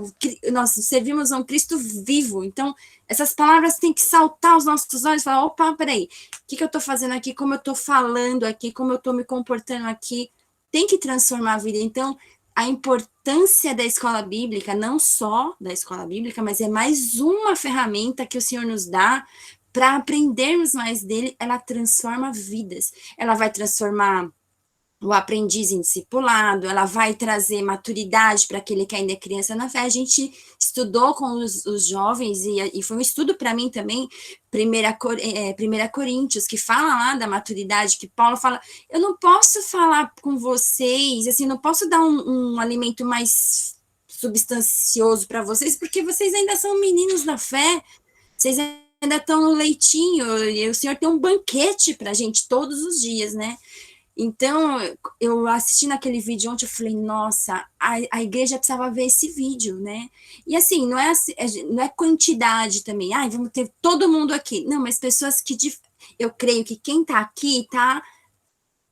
[SPEAKER 3] Nós servimos a um Cristo vivo, então essas palavras têm que saltar aos nossos olhos e falar, opa, peraí, o que eu estou fazendo aqui, como eu estou falando aqui, como eu estou me comportando aqui, tem que transformar a vida. Então, a importância da escola bíblica, não só da escola bíblica, mas é mais uma ferramenta que o Senhor nos dá para aprendermos mais dele, ela transforma vidas, ela vai transformar o aprendiz em discipulado, ela vai trazer maturidade para aquele que ainda é criança na fé. A gente estudou com os jovens, e foi um estudo para mim também, 1 Coríntios, que fala lá da maturidade, que Paulo fala, eu não posso falar com vocês, assim, não posso dar um alimento mais substancioso para vocês, porque vocês ainda são meninos na fé, vocês ainda estão no leitinho, e o Senhor tem um banquete para a gente todos os dias, né? Então, eu assistindo aquele vídeo ontem, eu falei, nossa, a igreja precisava ver esse vídeo, né? E assim, não é quantidade também, vamos ter todo mundo aqui. Não, mas pessoas que, eu creio que quem tá aqui tá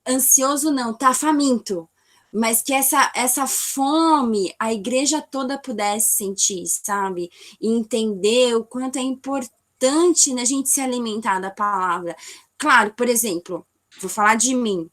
[SPEAKER 3] ansioso, não, tá faminto. Mas que essa fome, a igreja toda pudesse sentir, sabe? E entender o quanto é importante, né, a gente se alimentar da palavra. Claro, por exemplo, vou falar de mim.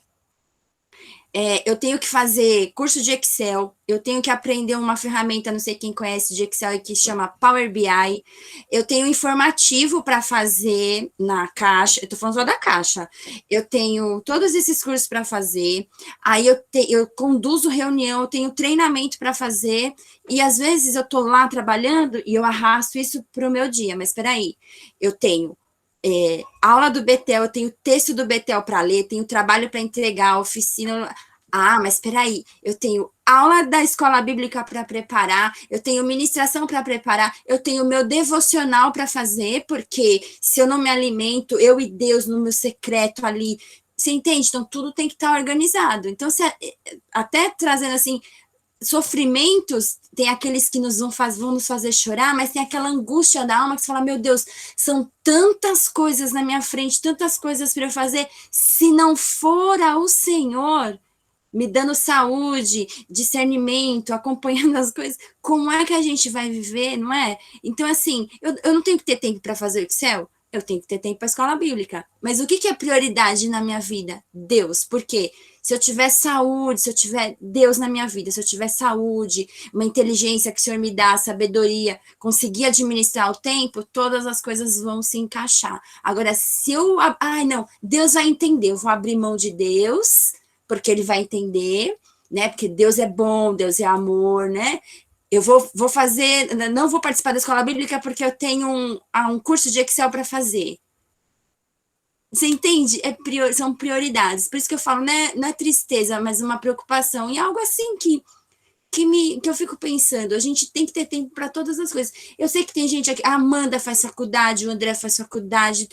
[SPEAKER 3] eu tenho que fazer curso de Excel, eu tenho que aprender uma ferramenta, não sei quem conhece de Excel, que chama Power BI, eu tenho informativo para fazer na Caixa, eu estou falando só da Caixa, eu tenho todos esses cursos para fazer, aí eu conduzo reunião, eu tenho treinamento para fazer, e às vezes eu estou lá trabalhando e eu arrasto isso para o meu dia, mas espera aí, eu tenho aula do Betel, eu tenho texto do Betel para ler, tenho trabalho para entregar, oficina. Ah, mas espera aí, eu tenho aula da escola bíblica para preparar, eu tenho ministração para preparar, eu tenho meu devocional para fazer, porque se eu não me alimento, eu e Deus no meu secreto ali, você entende? Então, tudo tem que estar organizado. Então, até trazendo assim, sofrimentos, tem aqueles que vão nos fazer chorar, mas tem aquela angústia da alma que você fala, meu Deus, são tantas coisas na minha frente, tantas coisas para eu fazer, se não for ao Senhor me dando saúde, discernimento, acompanhando as coisas, como é que a gente vai viver, não é? Então, assim, eu não tenho que ter tempo para fazer o Excel, eu tenho que ter tempo para a escola bíblica. Mas o que é prioridade na minha vida? Deus. Por quê? Se eu tiver saúde, se eu tiver Deus na minha vida, se eu tiver saúde, uma inteligência que o Senhor me dá, sabedoria, conseguir administrar o tempo, todas as coisas vão se encaixar. Agora, se eu... não, Deus vai entender, eu vou abrir mão de Deus, porque ele vai entender, né? Porque Deus é bom, Deus é amor, né? Eu vou fazer, não vou participar da escola bíblica porque eu tenho um curso de Excel para fazer. Você entende? São prioridades. Por isso que eu falo, né, não é tristeza, mas uma preocupação. E algo assim que eu fico pensando, a gente tem que ter tempo para todas as coisas. Eu sei que tem gente aqui, a Amanda faz faculdade, o André faz faculdade,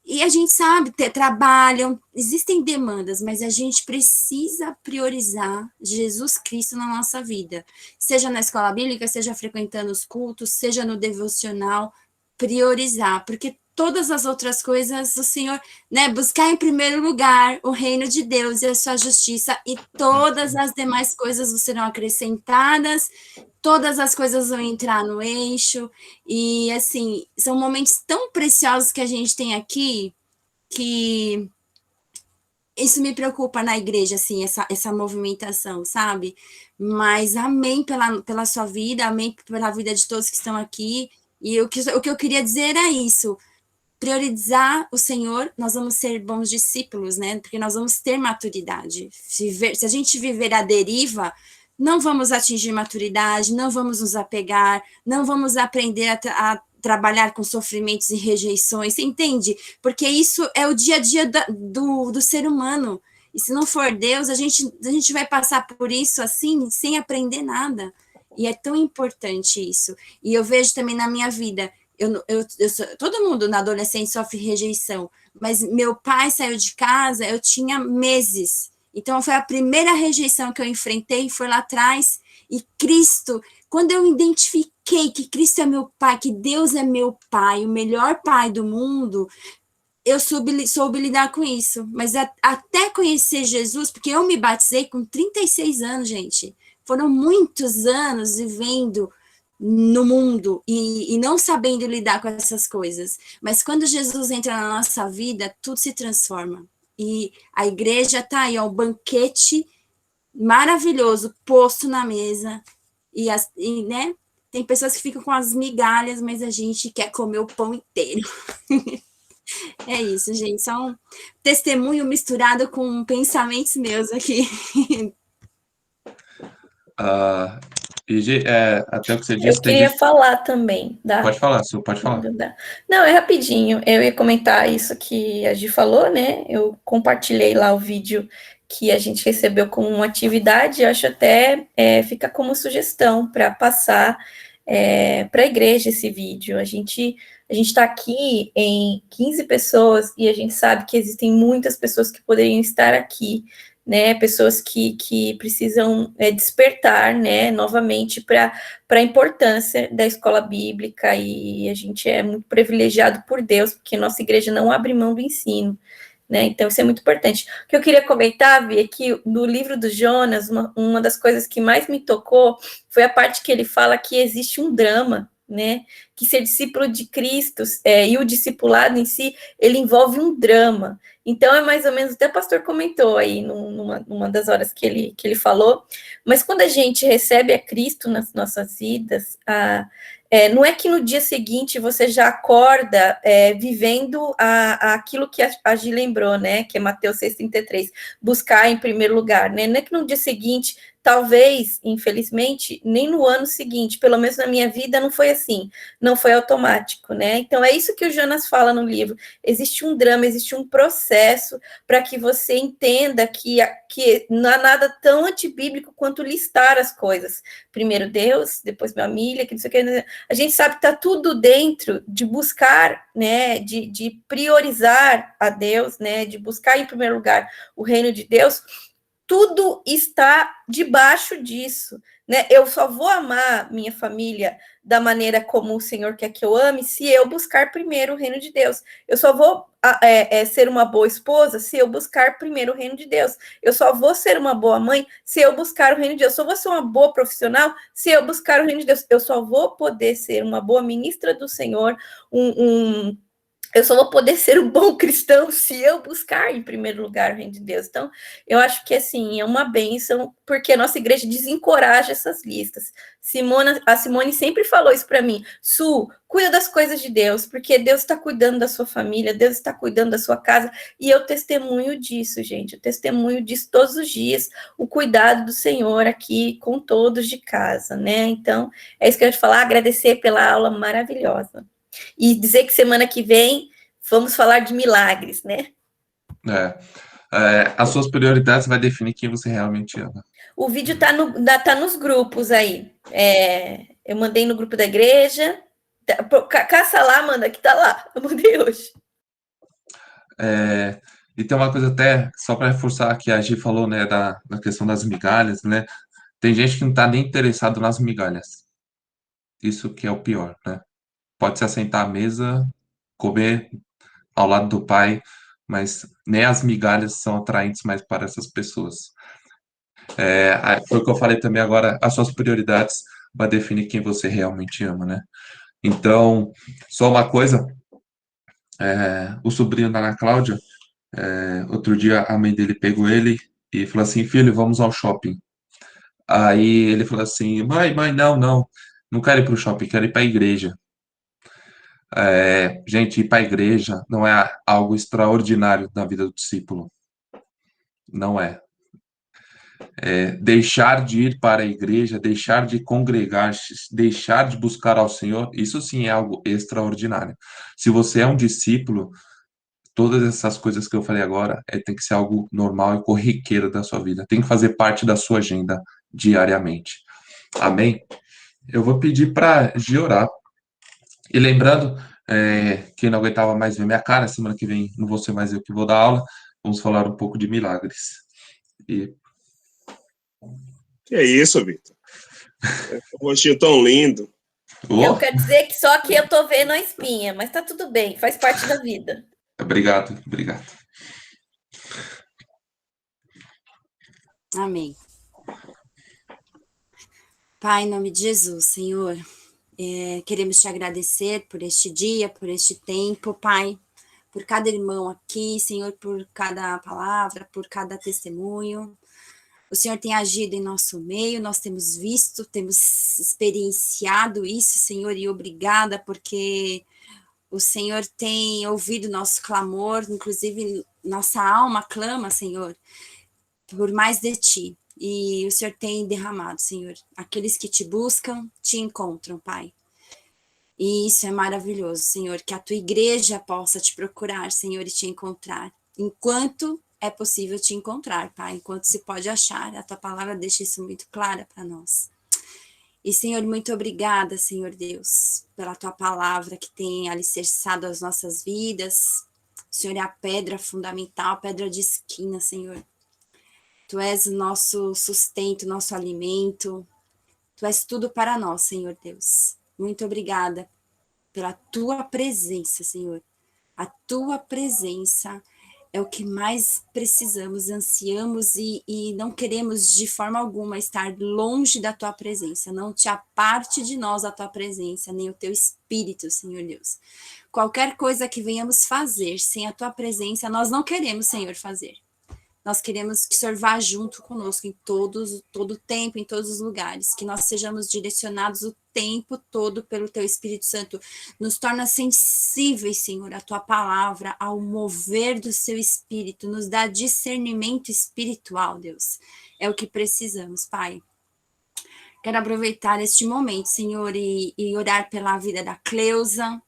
[SPEAKER 3] e a gente sabe, trabalham, existem demandas, mas a gente precisa priorizar Jesus Cristo na nossa vida. Seja na escola bíblica, seja frequentando os cultos, seja no devocional, priorizar, porque todas as outras coisas, o Senhor, né, buscar em primeiro lugar o reino de Deus e a sua justiça, e todas as demais coisas serão acrescentadas, todas as coisas vão entrar no eixo, e assim, são momentos tão preciosos que a gente tem aqui, que isso me preocupa na igreja, assim, essa movimentação, sabe? Mas amém pela sua vida, amém pela vida de todos que estão aqui, e o que eu queria dizer é isso, priorizar o Senhor, nós vamos ser bons discípulos, né? Porque nós vamos ter maturidade. Se a gente viver a deriva, não vamos atingir maturidade, não vamos nos apegar, não vamos aprender a trabalhar com sofrimentos e rejeições, você entende? Porque isso é o dia a dia do ser humano. E se não for Deus, a gente vai passar por isso assim, sem aprender nada. E é tão importante isso. E eu vejo também na minha vida, todo mundo na adolescência sofre rejeição, mas meu pai saiu de casa, eu tinha meses, então foi a primeira rejeição que eu enfrentei, foi lá atrás, e Cristo, quando eu identifiquei que Cristo é meu pai, que Deus é meu pai, o melhor pai do mundo, eu soube lidar com isso, mas até conhecer Jesus, porque eu me batizei com 36 anos, gente, foram muitos anos vivendo no mundo e não sabendo lidar com essas coisas, mas quando Jesus entra na nossa vida, tudo se transforma, e a igreja tá aí, ó, um banquete maravilhoso, posto na mesa, e né, tem pessoas que ficam com as migalhas, mas a gente quer comer o pão inteiro. É isso, gente, só um testemunho misturado com pensamentos meus aqui.
[SPEAKER 4] Até o que você disse...
[SPEAKER 2] Eu queria falar também.
[SPEAKER 4] Pode falar, Su, pode falar.
[SPEAKER 2] Não, é rapidinho. Eu ia comentar isso que a Gi falou, né? Eu compartilhei lá o vídeo que a gente recebeu como uma atividade. Eu acho até fica como sugestão para passar para a igreja esse vídeo. A gente está aqui em 15 pessoas e a gente sabe que existem muitas pessoas que poderiam estar aqui, né, pessoas que precisam despertar, né, novamente para a importância da escola bíblica, e a gente é muito privilegiado por Deus, porque nossa igreja não abre mão do ensino, né, então isso é muito importante. O que eu queria comentar, Vi, é que no livro do Jonas, uma das coisas que mais me tocou foi a parte que ele fala que existe um drama, né? Que ser discípulo de Cristo e o discipulado em si, ele envolve um drama. Então, é mais ou menos, até o pastor comentou aí numa das horas que ele falou, mas quando a gente recebe a Cristo nas nossas vidas, não é que no dia seguinte você já acorda vivendo aquilo que a Gi lembrou, né? Que é Mateus 6,33, buscar em primeiro lugar, né? Não é que no dia seguinte, talvez, infelizmente, nem no ano seguinte, pelo menos na minha vida, não foi assim, não foi automático, né? Então, é isso que o Jonas fala no livro. Existe um drama, existe um processo para que você entenda que não há nada tão antibíblico quanto listar as coisas. Primeiro Deus, depois família, que não sei o que. A gente sabe que está tudo dentro de buscar, né, de priorizar a Deus, né, de buscar em primeiro lugar o reino de Deus. Tudo está debaixo disso, né? Eu só vou amar minha família da maneira como o Senhor quer que eu ame se eu buscar primeiro o reino de Deus. Eu só vou ser uma boa esposa se eu buscar primeiro o reino de Deus. Eu só vou ser uma boa mãe se eu buscar o reino de Deus. Eu só vou ser uma boa profissional se eu buscar o reino de Deus. Eu só vou poder ser uma boa ministra do Senhor, eu só vou poder ser um bom cristão se eu buscar em primeiro lugar o reino de Deus. Então, eu acho que, assim, é uma bênção, porque a nossa igreja desencoraja essas listas. A Simone sempre falou isso para mim. Su, cuida das coisas de Deus, porque Deus está cuidando da sua família, Deus está cuidando da sua casa, e eu testemunho disso, gente. Eu testemunho disso todos os dias, o cuidado do Senhor aqui com todos de casa, né? Então, é isso que eu ia te falar, agradecer pela aula maravilhosa. E dizer que semana que vem vamos falar de milagres, né?
[SPEAKER 4] As suas prioridades vai definir quem você realmente ama.
[SPEAKER 2] O vídeo tá nos grupos aí. Eu mandei no grupo da igreja. Caça lá, Amanda, que tá lá. Eu mandei hoje.
[SPEAKER 4] E tem uma coisa até, só para reforçar que a Gi falou, né, da questão das migalhas, né? Tem gente que não está nem interessado nas migalhas. Isso que é o pior, né? Pode se assentar à mesa, comer ao lado do pai, mas nem as migalhas são atraentes mais para essas pessoas. Foi o que eu falei também agora, as suas prioridades vai definir quem você realmente ama, né? Então, só uma coisa, o sobrinho da Ana Cláudia, outro dia a mãe dele pegou ele e falou assim, filho, vamos ao shopping. Aí ele falou assim, mãe, não quero ir para o shopping, quero ir para a igreja. Gente, ir para a igreja não é algo extraordinário na vida do discípulo. Não é. Deixar de ir para a igreja, deixar de congregar, deixar de buscar ao Senhor, isso sim é algo extraordinário. Se você é um discípulo, todas essas coisas que eu falei agora tem que ser algo normal e corriqueiro da sua vida. Tem que fazer parte da sua agenda diariamente. Amém? Eu vou pedir para Gi orar. E lembrando, quem não aguentava mais ver minha cara, semana que vem não vou ser mais eu que vou dar aula, vamos falar um pouco de milagres.
[SPEAKER 5] Que é isso, Vitor? Um rostinho tão lindo.
[SPEAKER 2] Eu quero dizer que só que eu tô vendo a espinha, mas tá tudo bem, faz parte da vida.
[SPEAKER 4] Obrigado.
[SPEAKER 3] Amém. Pai, em nome de Jesus, Senhor, queremos te agradecer por este dia, por este tempo, Pai, por cada irmão aqui, Senhor, por cada palavra, por cada testemunho. O Senhor tem agido em nosso meio, nós temos visto, temos experienciado isso, Senhor, e obrigada porque o Senhor tem ouvido nosso clamor, inclusive nossa alma clama, Senhor, por mais de Ti. E o Senhor tem derramado, Senhor. Aqueles que te buscam, te encontram, Pai. E isso é maravilhoso, Senhor, que a Tua igreja possa te procurar, Senhor, e te encontrar. Enquanto é possível te encontrar, Pai, enquanto se pode achar. A Tua palavra deixa isso muito clara para nós. E, Senhor, muito obrigada, Senhor Deus, pela Tua palavra que tem alicerçado as nossas vidas. O Senhor é a pedra fundamental, a pedra de esquina, Senhor. Tu és o nosso sustento, nosso alimento. Tu és tudo para nós, Senhor Deus. Muito obrigada pela Tua presença, Senhor. A Tua presença é o que mais precisamos, ansiamos e não queremos de forma alguma estar longe da tua presença. Não te aparte de nós a tua presença, nem o teu espírito, Senhor Deus. Qualquer coisa que venhamos fazer sem a tua presença, nós não queremos, Senhor, fazer. Nós queremos que o Senhor vá junto conosco em todo o tempo, em todos os lugares, que nós sejamos direcionados o tempo todo pelo Teu Espírito Santo. Nos torna sensíveis, Senhor, à Tua palavra, ao mover do Seu Espírito, nos dá discernimento espiritual, Deus. É o que precisamos, Pai. Quero aproveitar este momento, Senhor, e orar pela vida da Cleusa,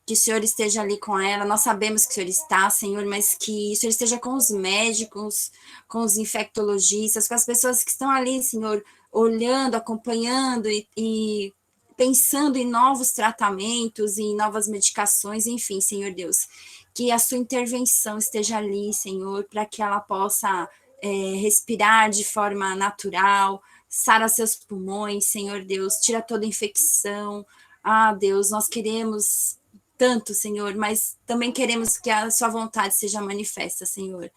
[SPEAKER 3] que o Senhor esteja ali com ela. Nós sabemos que o Senhor está, Senhor, mas que o Senhor esteja com os médicos, com os infectologistas, com as pessoas que estão ali, Senhor, olhando, acompanhando e pensando em novos tratamentos, em novas medicações, enfim, Senhor Deus, que a sua intervenção esteja ali, Senhor, para que ela possa respirar de forma natural, sara seus pulmões, Senhor Deus, tira toda infecção. Ah, Deus, nós queremos tanto, Senhor, mas também queremos que a sua vontade seja manifesta, Senhor.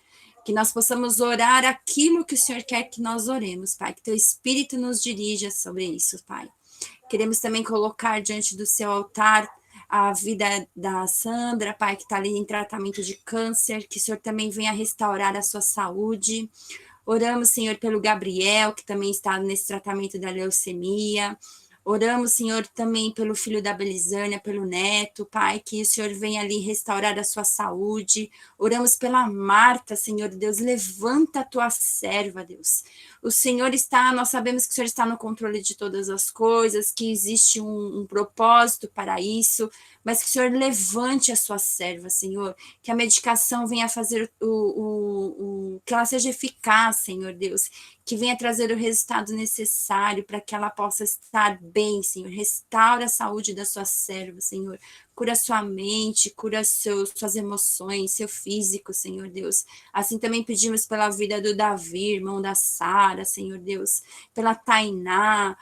[SPEAKER 3] Que nós possamos orar aquilo que o Senhor quer que nós oremos, Pai. Que teu Espírito nos dirija sobre isso, Pai. Queremos também colocar diante do seu altar a vida da Sandra, Pai, que está ali em tratamento de câncer. Que o Senhor também venha restaurar a sua saúde. Oramos, Senhor, pelo Gabriel, que também está nesse tratamento da leucemia. Oramos, Senhor, também pelo filho da Belisânia, pelo neto, Pai, que o Senhor venha ali restaurar a sua saúde. Oramos pela Marta, Senhor Deus, levanta a tua serva, Deus. O Senhor está, nós sabemos que o Senhor está no controle de todas as coisas, que existe um propósito para isso, mas que o Senhor levante a sua serva, Senhor, que a medicação venha fazer que ela seja eficaz, Senhor Deus, que venha trazer o resultado necessário para que ela possa estar bem, Senhor. Restaura a saúde da sua serva, Senhor. Cura sua mente, cura suas emoções, seu físico, Senhor Deus. Assim também pedimos pela vida do Davi, irmão da Sara, Senhor Deus. Pela Tainá,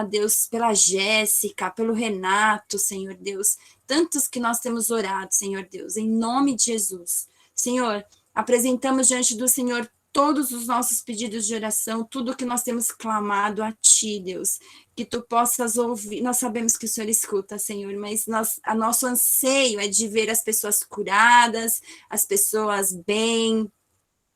[SPEAKER 3] Deus, pela Jéssica, pelo Renato, Senhor Deus. Tantos que nós temos orado, Senhor Deus, em nome de Jesus. Senhor, apresentamos diante do Senhor todos os nossos pedidos de oração, tudo que nós temos clamado a Ti, Deus, que Tu possas ouvir. Nós sabemos que o Senhor escuta, Senhor, mas nosso anseio é de ver as pessoas curadas, as pessoas bem,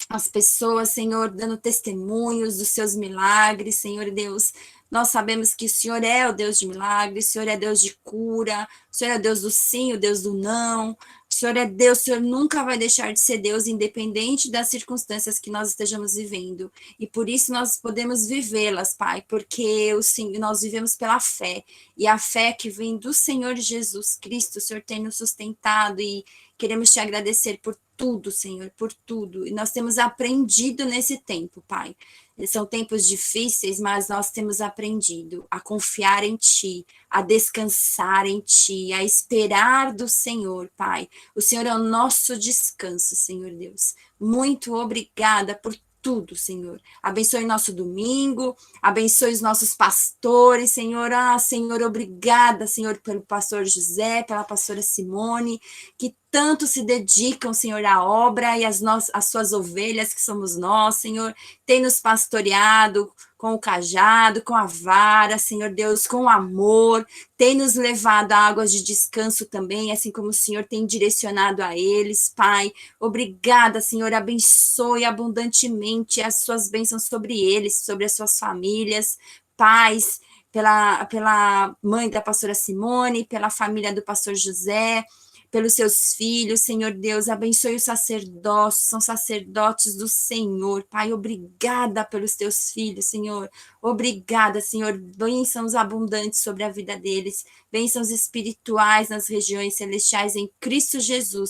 [SPEAKER 3] as pessoas, Senhor, dando testemunhos dos Seus milagres, Senhor Deus. Nós sabemos que o Senhor é o Deus de milagres, o Senhor é Deus de cura, o Senhor é Deus do sim, o Deus do não. O Senhor é Deus, o Senhor nunca vai deixar de ser Deus, independente das circunstâncias que nós estejamos vivendo. E por isso nós podemos vivê-las, Pai, porque nós vivemos pela fé. E a fé que vem do Senhor Jesus Cristo, o Senhor tem nos sustentado e queremos Te agradecer por tudo, Senhor, por tudo. E nós temos aprendido nesse tempo, Pai. São tempos difíceis, mas nós temos aprendido a confiar em Ti, a descansar em Ti, a esperar do Senhor, Pai. O Senhor é o nosso descanso, Senhor Deus. Muito obrigada por tudo, Senhor. Abençoe nosso domingo, abençoe os nossos pastores, Senhor. Senhor, obrigada, Senhor, pelo pastor José, pela pastora Simone, que tanto se dedicam, Senhor, à obra e as suas ovelhas, que somos nós, Senhor, tem nos pastoreado com o cajado, com a vara, Senhor Deus, com amor, tem nos levado a águas de descanso também, assim como o Senhor tem direcionado a eles, Pai. Obrigada, Senhor, abençoe abundantemente as suas bênçãos sobre eles, sobre as suas famílias, paz, pela mãe da pastora Simone, pela família do pastor José, pelos seus filhos, Senhor Deus, abençoe os sacerdócios, são sacerdotes do Senhor, Pai, obrigada pelos teus filhos, Senhor, obrigada, Senhor, bênçãos abundantes sobre a vida deles, bênçãos espirituais nas regiões celestiais em Cristo Jesus,